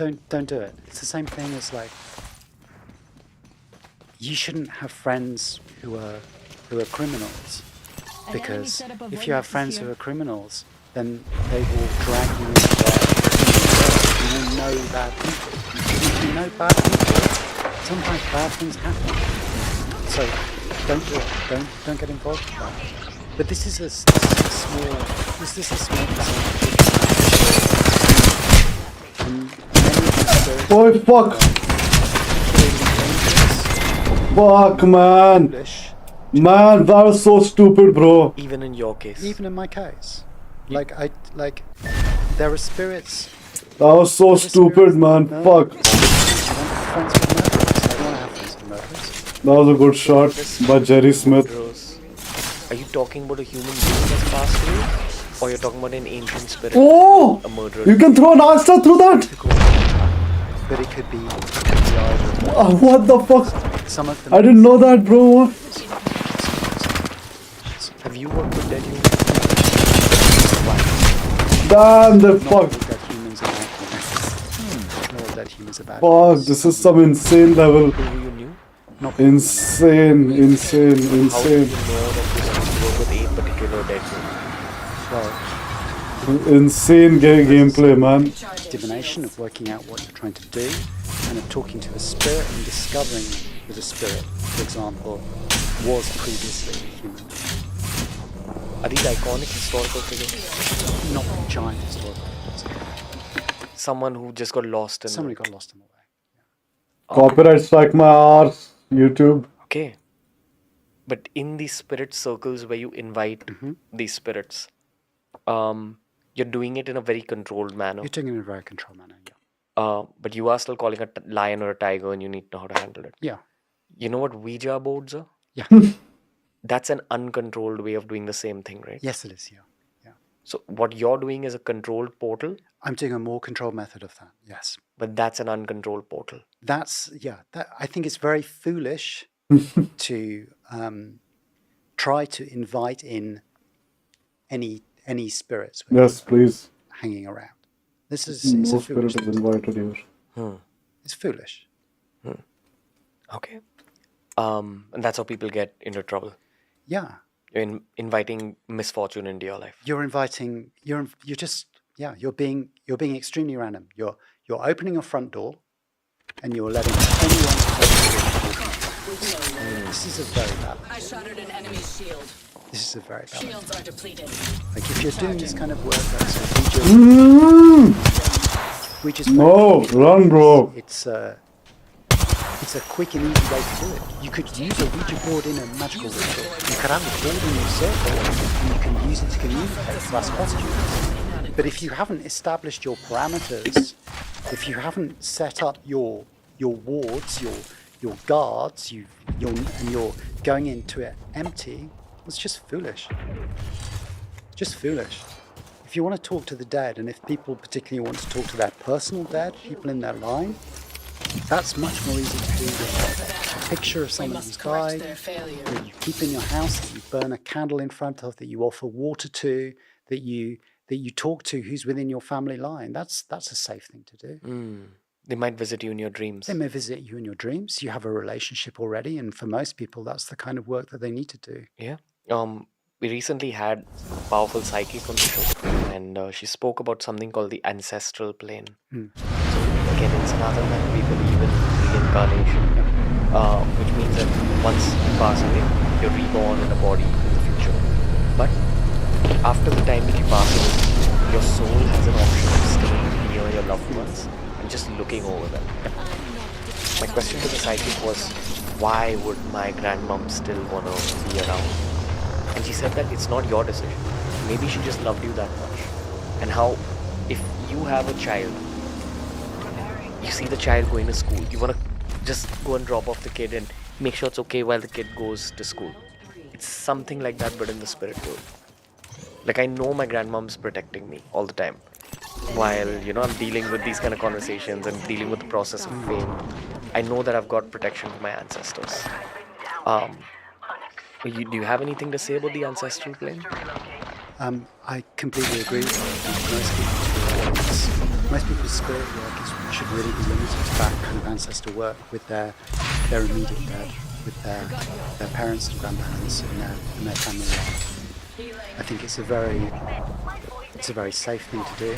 don't do it. It's the same thing as like you shouldn't have friends who are criminals, because if you have friends who are criminals, then they will drag you into their. You will know bad people. If you know bad people, sometimes bad things happen. So don't do it. Don't get involved with that. But this is a small percentage. And many of the spirits Oh, fuck! Fuck, man! foolish. Man, that was so stupid, bro. Even in your case. Even in my case, there are spirits. That was so stupid, man. No. Fuck. I don't have friends with murderers. I don't want to have friends with murderers. That was a good shot by Jerry Smith. Rose. Are you talking about a human being that's passed away? Or you're talking about an ancient spirit? Oh! A murderer? You can throw an answer through that! But it could be either. What the fuck? Some of them. I didn't know that, bro. Have you worked with dead humans? Damn, the Not all fuck. dead humans are bad humans. Not all dead humans are bad Fuck, humans. this is some insane level. Who you knew? Not Insane. How do you know Insane. that this could work with a particular dead human? well, Insane gameplay, man. divination, of working out what you're trying to do, and of talking to the spirit and discovering that a spirit, for example, was previously a human. Are these iconic historical figures? Not giant historical figures. Someone who just got lost in Somebody got lost in the way. Copyright strike my arse, YouTube. Okay. But in these spirit circles where you invite these spirits, you're doing it in a very controlled manner. You're doing it in a very controlled manner, yeah. But you are still calling a lion or a tiger and you need to know how to handle it. Yeah. You know what Ouija boards are? Yeah. That's an uncontrolled way of doing the same thing, right? Yes, it is, yeah. Yeah. So what you're doing is a controlled portal, I'm doing a more controlled method of that, yes. but that's an uncontrolled portal. That's, yeah, I think it's very foolish to try to invite in any spirits Yes, please. hanging around. This is it's No a foolish spirit is thing. invited here. It's foolish. Okay. And that's how people get into trouble. Yeah. You're inviting misfortune into your life. You're inviting you're just you're being extremely random. You're opening your front door and you're letting anyone This is a very bad. I shattered an enemy's shield. This is a very bad. Shields are depleted. Like if you're doing this kind of work, that's we just No, run, bro. It's a quick and easy way to do it. You could use a Ouija board in a magical ritual. You could have a board in your circle and you can use it to communicate, to ask questions. But if you haven't established your parameters, if you haven't set up your wards, your guards, and you're going into it empty, it's just foolish. Just foolish. If you want to talk to the dead, and if people particularly want to talk to their personal dead, people in their line, that's much more easy to do with a picture of someone who's died, that you keep in your house, that you burn a candle in front of, that you offer water to, that you talk to who's within your family line. That's a safe thing to do. They might visit you in your dreams. They may visit you in your dreams. You have a relationship already, and for most people, that's the kind of work that they need to do. Yeah. We recently had a powerful psychic on the show, and she spoke about something called the ancestral plane. So again, in Sanatan, we believe in reincarnation, which means that once you pass away, you're reborn in a body in the future. But after the time that you pass away, your soul has an option of staying near your loved ones and just looking over them. My question to the psychic was, why would my grandmom still want to be around? And she said that it's not your decision. Maybe she just loved you that much. And how, if you have a child, you see the child going to school, you want to just go and drop off the kid and make sure it's okay while the kid goes to school. It's something like that, but in the spirit world. Like, I know my grandmom's protecting me all the time. While, I'm dealing with these kind of conversations and dealing with the process of fame, I know that I've got protection from my ancestors. Do you have anything to say about the ancestral plane? I completely agree with you. Most people most people's spirit work should really be limited to that kind of ancestor work with their immediate dead, with their parents and grandparents and their family life. I think it's a very safe thing to do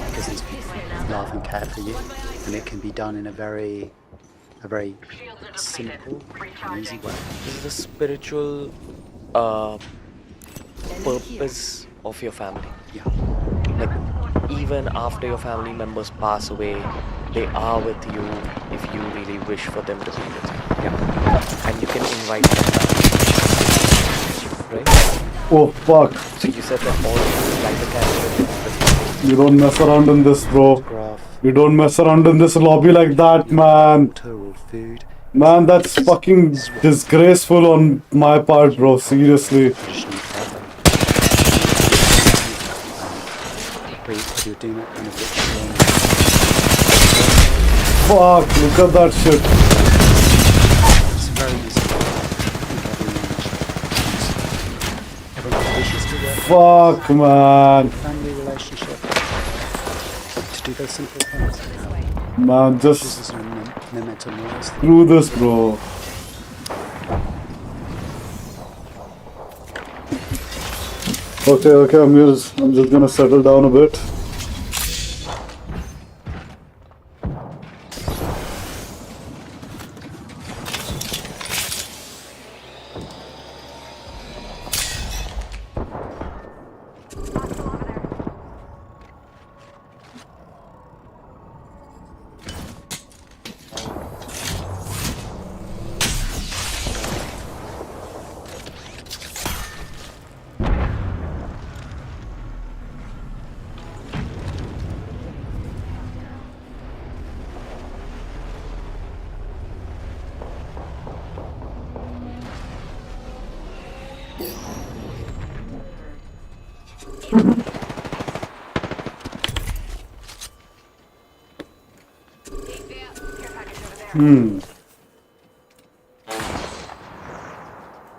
because these people love and care for you, and it can be done in a very simple and easy way. This is the spiritual purpose of your family. Yeah. Like, even after your family members pass away, they are with you if you really wish for them to be with you. Yeah. And you can invite them back. Right? Oh fuck. So you said that all you light the candle. You don't mess around in this, bro. Photograph, You don't mess around in this lobby like that, man. water or food, Man, that's fucking disgraceful on my part, bro. Seriously. traditional travel. Whether you're doing that kind of ritual. Fuck, look at that shit. It's very useful. I think everyone wishes to work Fuck, man. family relationship to do those simple things. Man, This just is a memento mori. screw this, bro. Okay, I'm just gonna settle down a bit.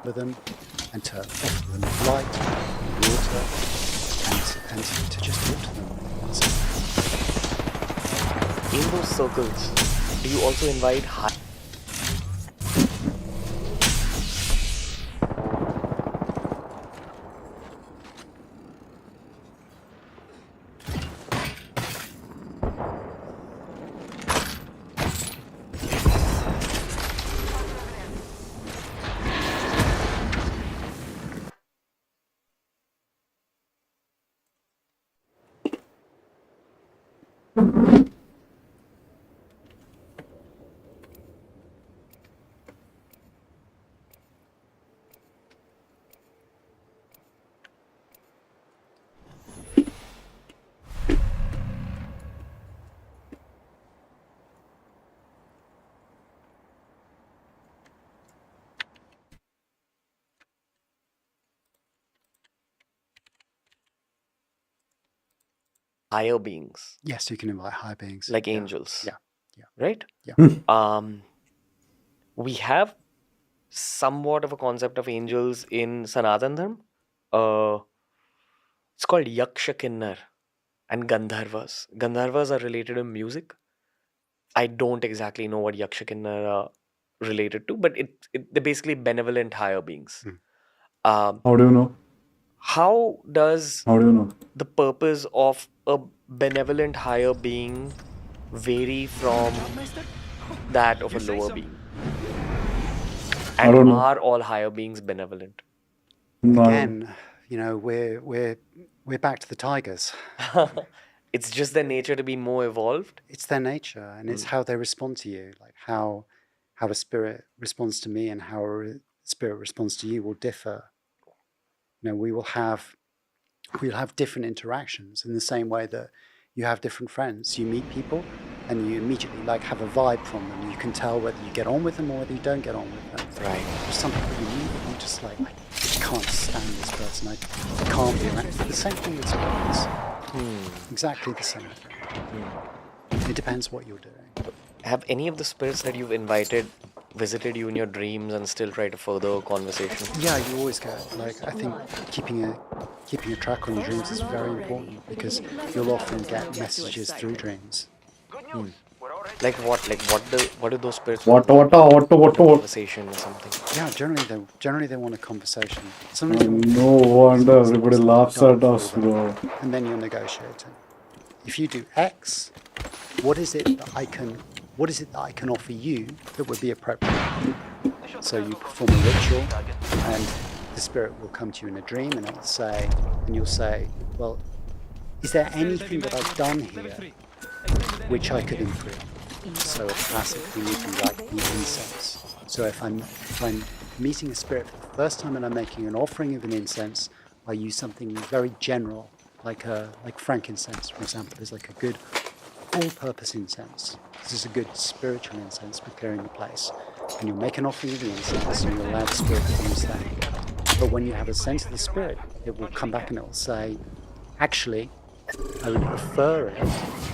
With them and to offer them light, water, and to just talk to them. In those circles, do you also invite high? Higher beings, Yes, you can invite higher beings. like Yeah. angels. Yeah. Right? Yeah. We have somewhat of a concept of angels in Sanatan Dharma. It's called Yaksha Kinnar and Gandharvas. Gandharvas are related to music. I don't exactly know what Yaksha Kinnar are related to, but they're basically benevolent higher beings. Um, How do you know? how does How do you know? the purpose of a benevolent higher being vary from that of a lower being? And don't know. are all higher beings benevolent? No. Again, we're back to the tigers. It's just their nature to be more evolved. It's their nature, and it's how they respond to you. Like how a spirit responds to me and how a spirit responds to you will differ. We'll have different interactions in the same way that you have different friends. You meet people and you immediately have a vibe from them. You can tell whether you get on with them or whether you don't get on with them. Right. There's some people you meet and you just I can't stand this person. I can't be around. It's the same thing with spirits. Exactly the same thing. It depends what you're doing. Have any of the spirits that you've invited visited you in your dreams and still try to further conversation? Yeah, you always get, like, I think keeping a track on your dreams is very important, because you'll often get messages through dreams. Good news. We're already Like what? Like what do those spirits What, want? what? Conversation or something. Yeah, generally they want a conversation. Sometimes they want No wonder everybody laughs at us, bro. and then you're negotiating. If you do X, what is it that I can offer you that would be appropriate? So you perform a ritual, and the spirit will come to you in a dream, and you'll say, well, is there anything that I've done here which I could improve? So a classic thing would be like the incense. So if I'm meeting a spirit for the first time and I'm making an offering of an incense, I use something very general, like frankincense, for example, is like a good all-purpose incense. This is a good spiritual incense for clearing the place. And you'll make an offering of the incense and you'll allow the spirit to use that. But when you have a sense of the spirit, it will come back and it will say, actually, I would prefer it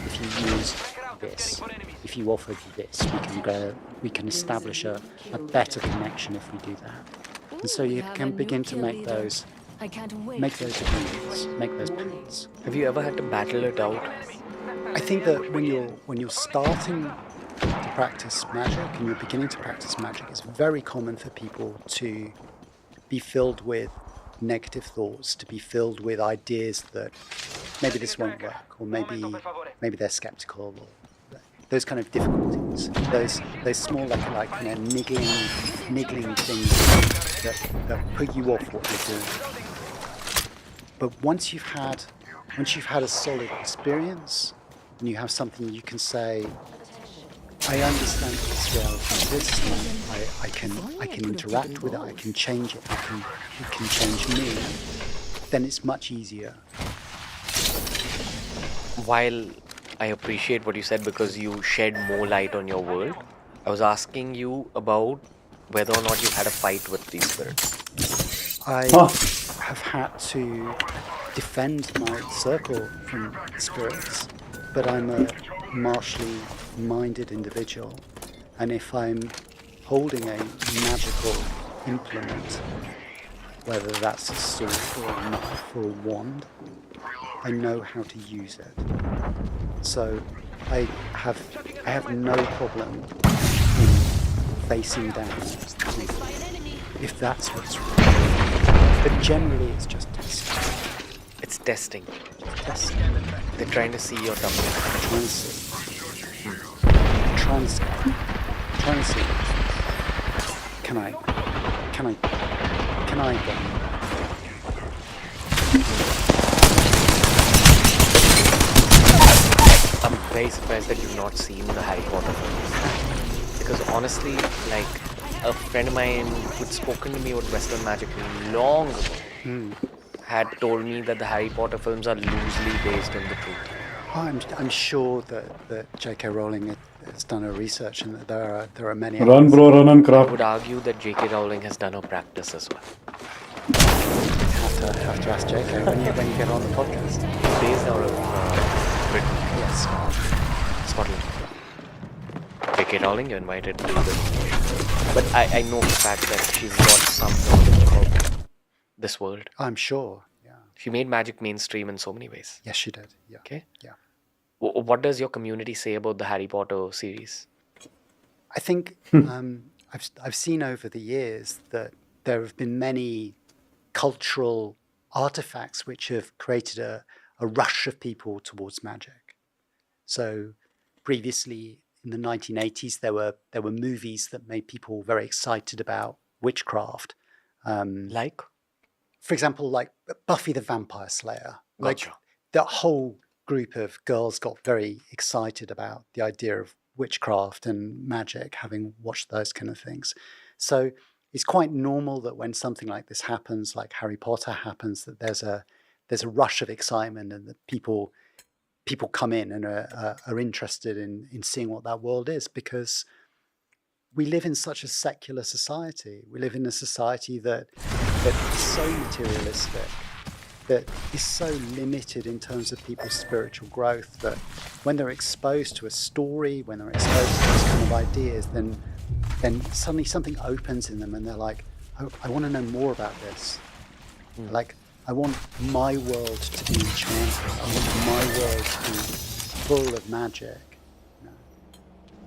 if you use this. If you offered this, we can establish a better connection if we do that. And so you can begin to make those agreements, make those plans. Have you ever had to battle it out? I think that when you're starting to practice magic and you're beginning to practice magic, it's very common for people to be filled with negative thoughts, to be filled with ideas that maybe this won't work, or maybe they're skeptical, or those kind of difficulties, those small like kind of niggling things that put you off what you're doing. But once you've had a solid experience, and you have something you can say, I understand this reality is, I can interact with it, I can change it, it can change me, then it's much easier. While I appreciate what you said because you shed more light on your world, I was asking you about whether or not you've had a fight with these spirits. I have had to defend my circle from spirits, but I'm a martially minded individual, and if I'm holding a magical implement, whether that's a sword or a knife or a wand, I know how to use it. So I have no problem in facing down if that's what's wrong. But generally it's just testing. It's testing. Testing. They're trying to see your dummy. Trying to see. Trying to see. Can I get I'm very surprised that you've not seen the Harry Potter films. Because honestly, like, a friend of mine who'd spoken to me about Western magic long ago had told me that the Harry Potter films are loosely based on the truth. I'm sure that J.K. Rowling has done her research, and that there are many. Run, bro, run and I craft. would argue that J.K. Rowling has done her practice as well. Have to ask J.K. when you get on the podcast. Based out of Britain. Yes. Scotland. J.K. Rowling, you're invited to the. But I know the fact that she's got some knowledge about this world. I'm sure. Yeah. She made magic mainstream in so many ways. Yes, she did. Yeah. Okay. Yeah. What does your community say about the Harry Potter series? I think I've seen over the years that there have been many cultural artifacts which have created a rush of people towards magic. So previously in the 1980s, there were movies that made people very excited about witchcraft. Like? For example, like Buffy the Vampire Slayer. Gotcha. Like that whole group of girls got very excited about the idea of witchcraft and magic, having watched those kind of things. So it's quite normal that when something like this happens, like Harry Potter happens, that there's a rush of excitement, and that people come in and are interested in seeing what that world is, because we live in such a secular society. We live in a society that is so materialistic, that is so limited in terms of people's spiritual growth, that when they're exposed to a story, when they're exposed to these kind of ideas, then then suddenly something opens in them and they're like, I want to know more about this. Like, I want my world to be enchanted. I want my world to be full of magic. You know?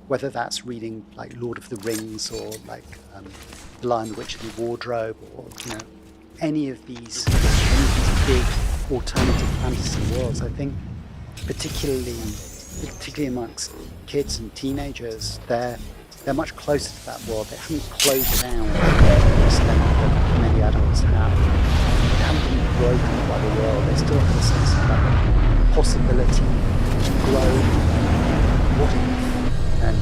Whether that's reading like Lord of the Rings or like The Lion, the Witch, and the Wardrobe, or any of these big alternative fantasy worlds. I think particularly amongst kids and teenagers, they're much closer to that world. They haven't closed down to the extent that many adults have. They haven't been broken by the world. They still have a sense of that possibility, grow, what if, and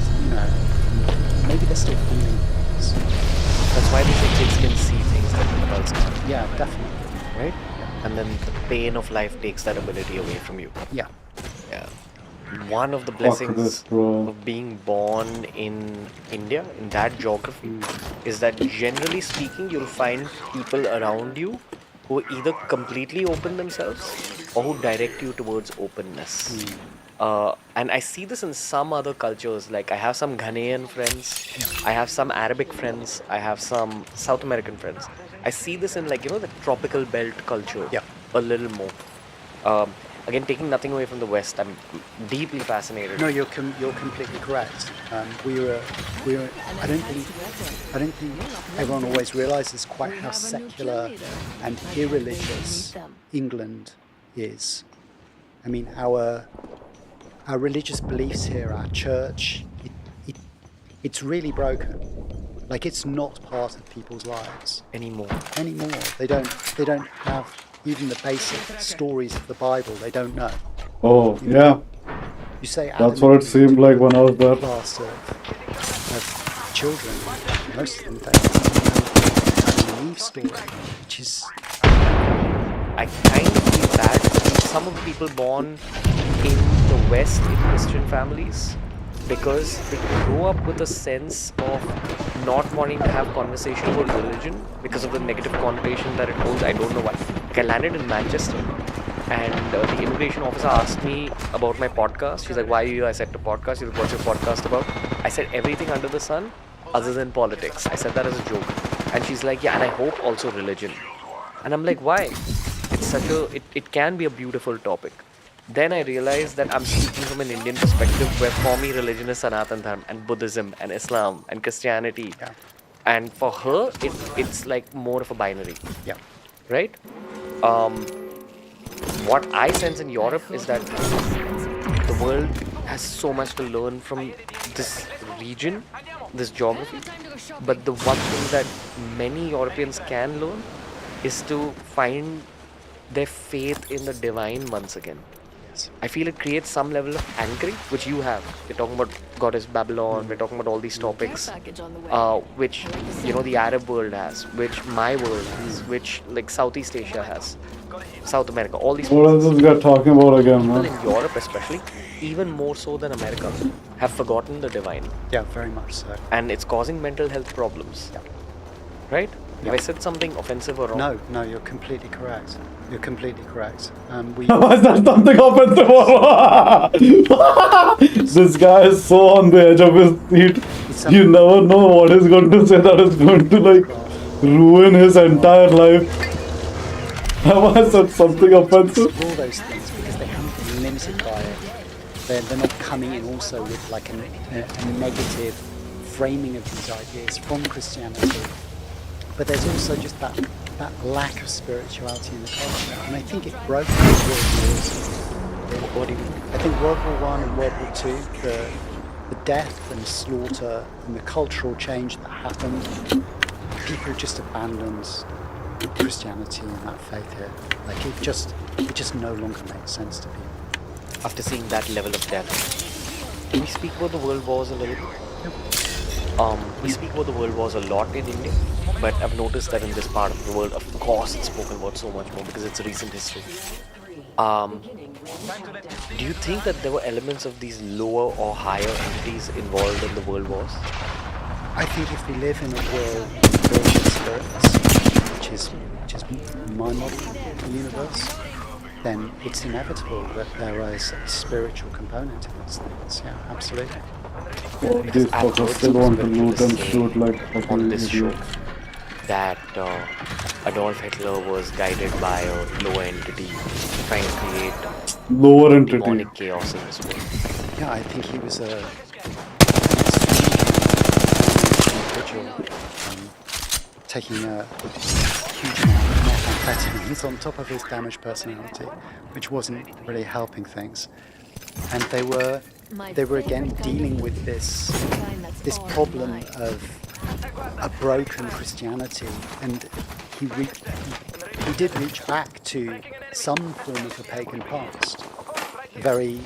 maybe they're still feeling things. That's why they say kids can see things that adults can't. Yeah, definitely. Right? And then the pain of life takes that ability away from you. Yeah. Yeah. One of the Fuck blessings this, bro. of being born in India, in that geography, is that generally speaking, you'll find people around you who either completely open themselves or who direct you towards openness. And I see this in some other cultures. Like I have some Ghanaian friends, I have some Arabic friends, I have some South American friends. I see this in the tropical belt culture a little more. Again, taking nothing away from the West, I'm deeply fascinated. No, you're completely correct. We were. I don't think everyone always realizes quite how secular and irreligious England is. I mean, our religious beliefs here, our church, it's really broken. Like it's not part of people's lives anymore. They don't have even the basic stories of the Bible. They don't know. Oh, yeah. You say That's what it seemed like when I was there. Class of children, most of them don't know Adam and Eve story, which is. I kind of feel bad for some of the people born in the West in Christian families, because they grow up with a sense of not wanting to have conversation about religion because of the negative connotation that it holds. I don't know why. Like I landed in Manchester and the immigration officer asked me about my podcast. She's like, why are you here? I said, to podcast. She's like, what's your podcast about? I said, everything under the sun other than politics. I said that as a joke. And she's like, yeah, and I hope also religion. And I'm like, why? It's it can be a beautiful topic. Then I realized that I'm speaking from an Indian perspective, where for me religion is Sanatan Dharma and Buddhism and Islam and Christianity. Yeah. And for her, it's like more of a binary. Yeah. Right? What I sense in Europe is that the world has so much to learn from this region, this geography. But the one thing that many Europeans can learn is to find their faith in the divine once again. I feel it creates some level of anchoring, which you have. We're talking about Goddess Babylon, we're talking about all these topics, which, the Arab world has, which my world has, which, like, Southeast Asia has, South America, all these What is this guy talking about again, man? people in Europe especially, even more so than America, have forgotten the divine. Yeah, very much so. And it's causing mental health problems. Yeah. Right? Have I said something offensive or wrong? No, you're completely correct. You're completely correct. Why is that something offensive? This guy is so on the edge of his seat. You never know what he's going to say that is going to ruin his entire life. Have I said something offensive? All those things, because they haven't been limited by it. They're not coming in also with like a negative framing of these ideas from Christianity. But there's also just that lack of spirituality in the culture, and I think it broke those world wars. What do you mean? I think World War I and World War II, the death and slaughter and the cultural change that happened, people just abandoned Christianity and that faith here. Like it just no longer makes sense to people. After seeing that level of death, can we speak about the world wars a little bit? We speak about the world wars a lot in India, but I've noticed that in this part of the world, of course, it's spoken about so much more because it's recent history. Do you think that there were elements of these lower or higher entities involved in the world wars? I think if we live in a world of creation spirits, which is my model of the universe, then it's inevitable that there is a spiritual component to these things. Yeah, absolutely. These fuckers still want to loot and shoot like on fucking this show idiots. that Adolf Hitler was guided by a lower entity trying to create Lower entity. demonic chaos in this world. Yeah, I think he was an individual taking a huge amount of methamphetamines on top of his damaged personality, which wasn't really helping things. And they were again dealing with this problem of a broken Christianity, and he did reach back to some form of a pagan past, a very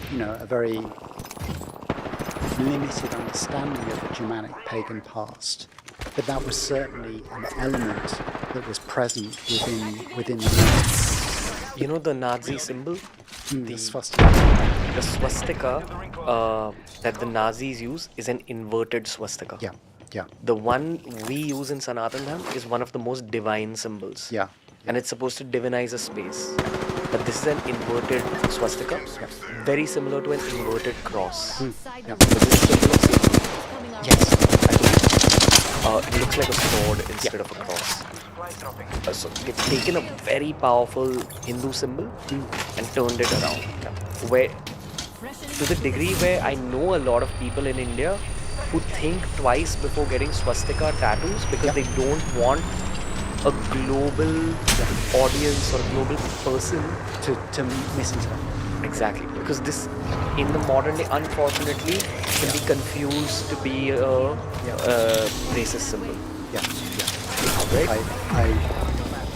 limited understanding of the Germanic pagan past, but that was certainly an element that was present within the Nazis. You know the Nazi symbol? The swastika. The swastika that the Nazis use is an inverted swastika. Yeah, yeah, The one we use in Sanatan Dham is one of the most divine symbols. yeah. And it's supposed to divinize a space. But this is an inverted swastika, very similar to an inverted cross. Yeah. But this is symbol of Satan. Yes, I do. It looks like a sword instead of a cross. So they've taken a very powerful Hindu symbol and turned it around. Where, to the degree where I know a lot of people in India who think twice before getting swastika tattoos because they don't want a global audience or a global person To misinterpret. exactly, because this in the modern day unfortunately can be confused to be a racist symbol. Yeah, yeah. Right?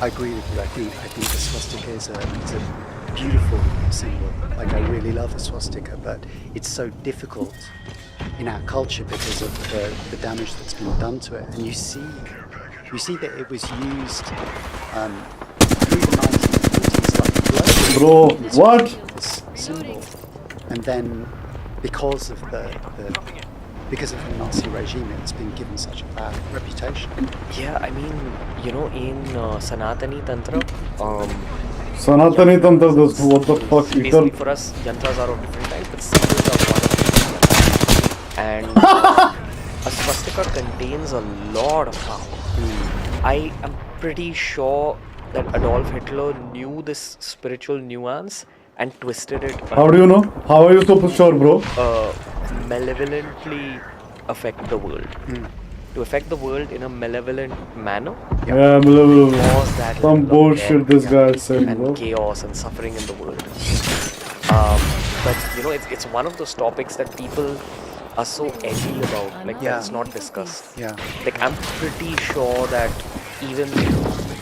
I agree with you. I think the swastika is a beautiful symbol. Like, I really love the swastika, but it's so difficult in our culture because of the damage that's been done to it. And you see that it was used through the 1940s, like globally. Bro, what? This symbol, and then because of the Nazi regime, it's been given such a bad reputation. Yeah, I mean, you know, in Sanatani Tantra, Sanatani Tantra, what the fuck? basically for us, yantras are of different types, but symbols are one of them. And a swastika contains a lot of power. I am pretty sure that Adolf Hitler knew this spiritual nuance and twisted it How do you know? How are you so sure, bro? malevolently affect the world. To affect the world in a malevolent manner Yeah, blah, blah, blah. cause that Some level of bullshit death this guy said, and bro. chaos and suffering in the world. But you know, it's one of those topics that people are so edgy about, like Yeah. that's not discussed. Yeah. Like I'm pretty sure that even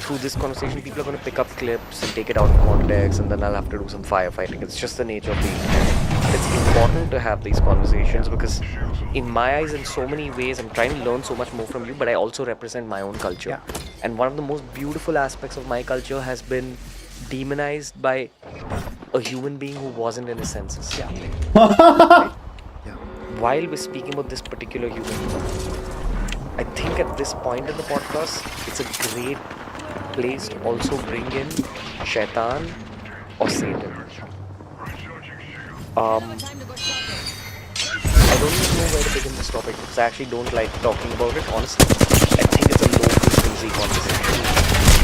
through this conversation, people are going to pick up clips and take it out of context, and then I'll have to do some firefighting. It's just the nature of the internet. It's important to have these conversations because, in my eyes, in so many ways, I'm trying to learn so much more from you, but I also represent my own culture. Yeah. And one of the most beautiful aspects of my culture has been demonized by a human being who wasn't in his senses. Yeah. While we're speaking about this particular human being, I think at this point in the podcast, it's a great place to also bring in Shaitan or Satan. I don't even know where to begin this topic because I actually don't like talking about it, honestly. I think it's a low frequency conversation.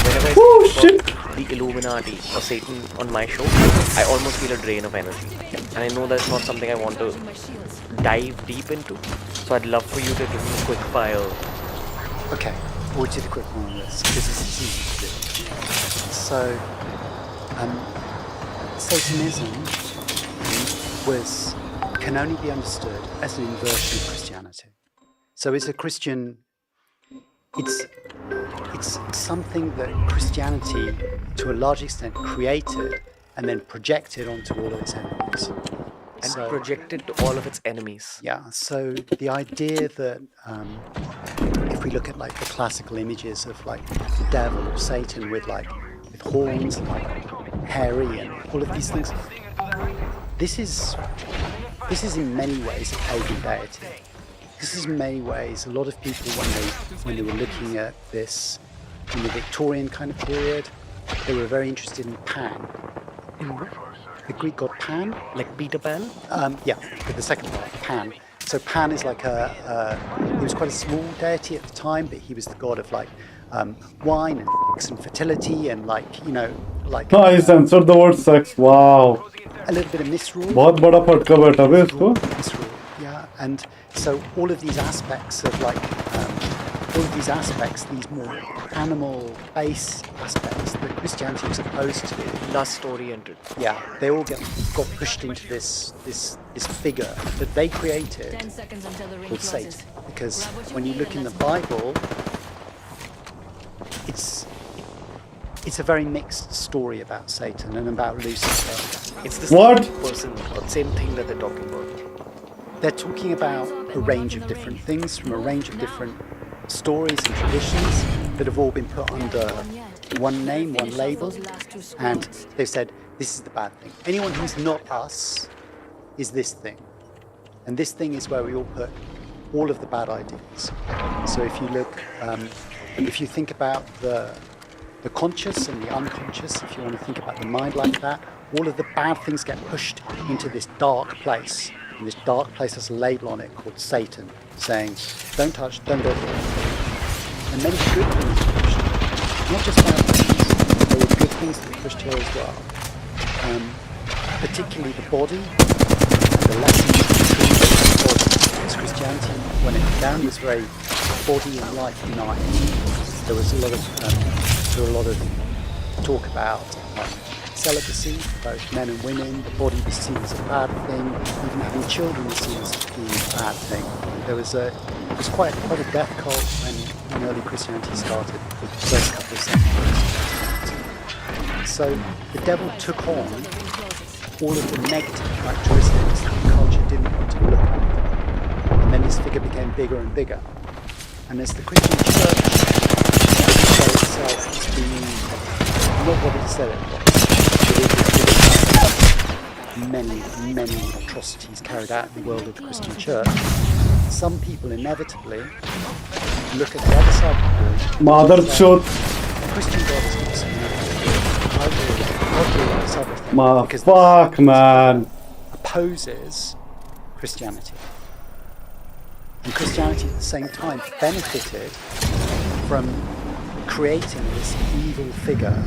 Whenever I speak about the Illuminati or Satan on my show, I almost feel a drain of energy. And I know that's not something I want to dive deep into. So I'd love for you to give me a quick fire. Okay, we'll do the quick one on this because this is easy to do. So, Satanism can only be understood as an inversion of Christianity. So it's a Christian. It's something that Christianity, to a large extent, created and then projected onto all of its enemies. And So- projected to all of its enemies. Yeah, so the idea that if we look at like the classical images of like the devil or Satan with horns and like hairy and all of these things, this is in many ways a pagan deity. This is in many ways a lot of people when they were looking at this in the Victorian kind of period, they were very interested in Pan. The Greek god Pan. Like Peter Pan? Yeah, with the second part, Pan. So Pan is like he was quite a small deity at the time, but he was the god of like wine and sex and fertility and like, you know, like I censored the word sex. Wow. a little bit of misrule. बहुत बड़ा फटका बैठा बे इसको. Misrule, yeah. And so all of these aspects of like all of these aspects, these more animal-based aspects that Christianity was opposed to, Lust-oriented. yeah, they all got pushed into this figure that they created 10 seconds until the ring called closes. Satan. Because Grab what you when you need look in and the let's Bible, it's a very mixed story about Satan and about Lucifer. It's the What? same person, or same thing that they're talking about. They're talking about a range of different things from a range of different stories and traditions that have all been put under one name, one label, and they've said, this is the bad thing. Anyone who's not us is this thing. And this thing is where we all put all of the bad ideas. So if you look, if you think about the conscious and the unconscious, if you want to think about the mind like that, all of the bad things get pushed into this dark place. And this dark place has a label on it called Satan, saying, don't touch, don't go there. And many good things are pushed. Not just bad things, there were good things that were pushed here as well. Particularly the body, the lessons of the body. Because Christianity, when it began, was very body and life united. There was a lot of talk about celibacy for both men and women. The body was seen as a bad thing. Even having children was seen as being a bad thing. There was it was quite a death cult when early Christianity started, the first couple of centuries. So the devil took on all of the negative characteristics that the culture didn't want to look at. And then his figure became bigger and bigger. And as the Christian church itself has been not what it said it was. Many atrocities carried out in the world of the Christian church. Some people inevitably look at the other side of the coin. Mother chod. Christian God is not something I'll do this other thing. Ma Because fuck, man. opposes Christianity. And Christianity at the same time benefited from creating this evil figure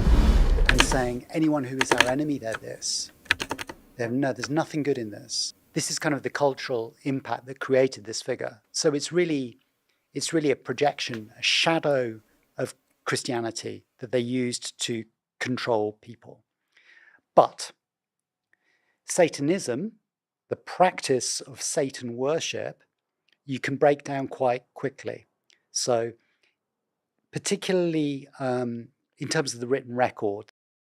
and saying anyone who is our enemy, they're this. There's nothing good in this. This is kind of the cultural impact that created this figure. So it's really a projection, a shadow of Christianity that they used to control people. But Satanism, the practice of Satan worship, you can break down quite quickly. So particularly in terms of the written record,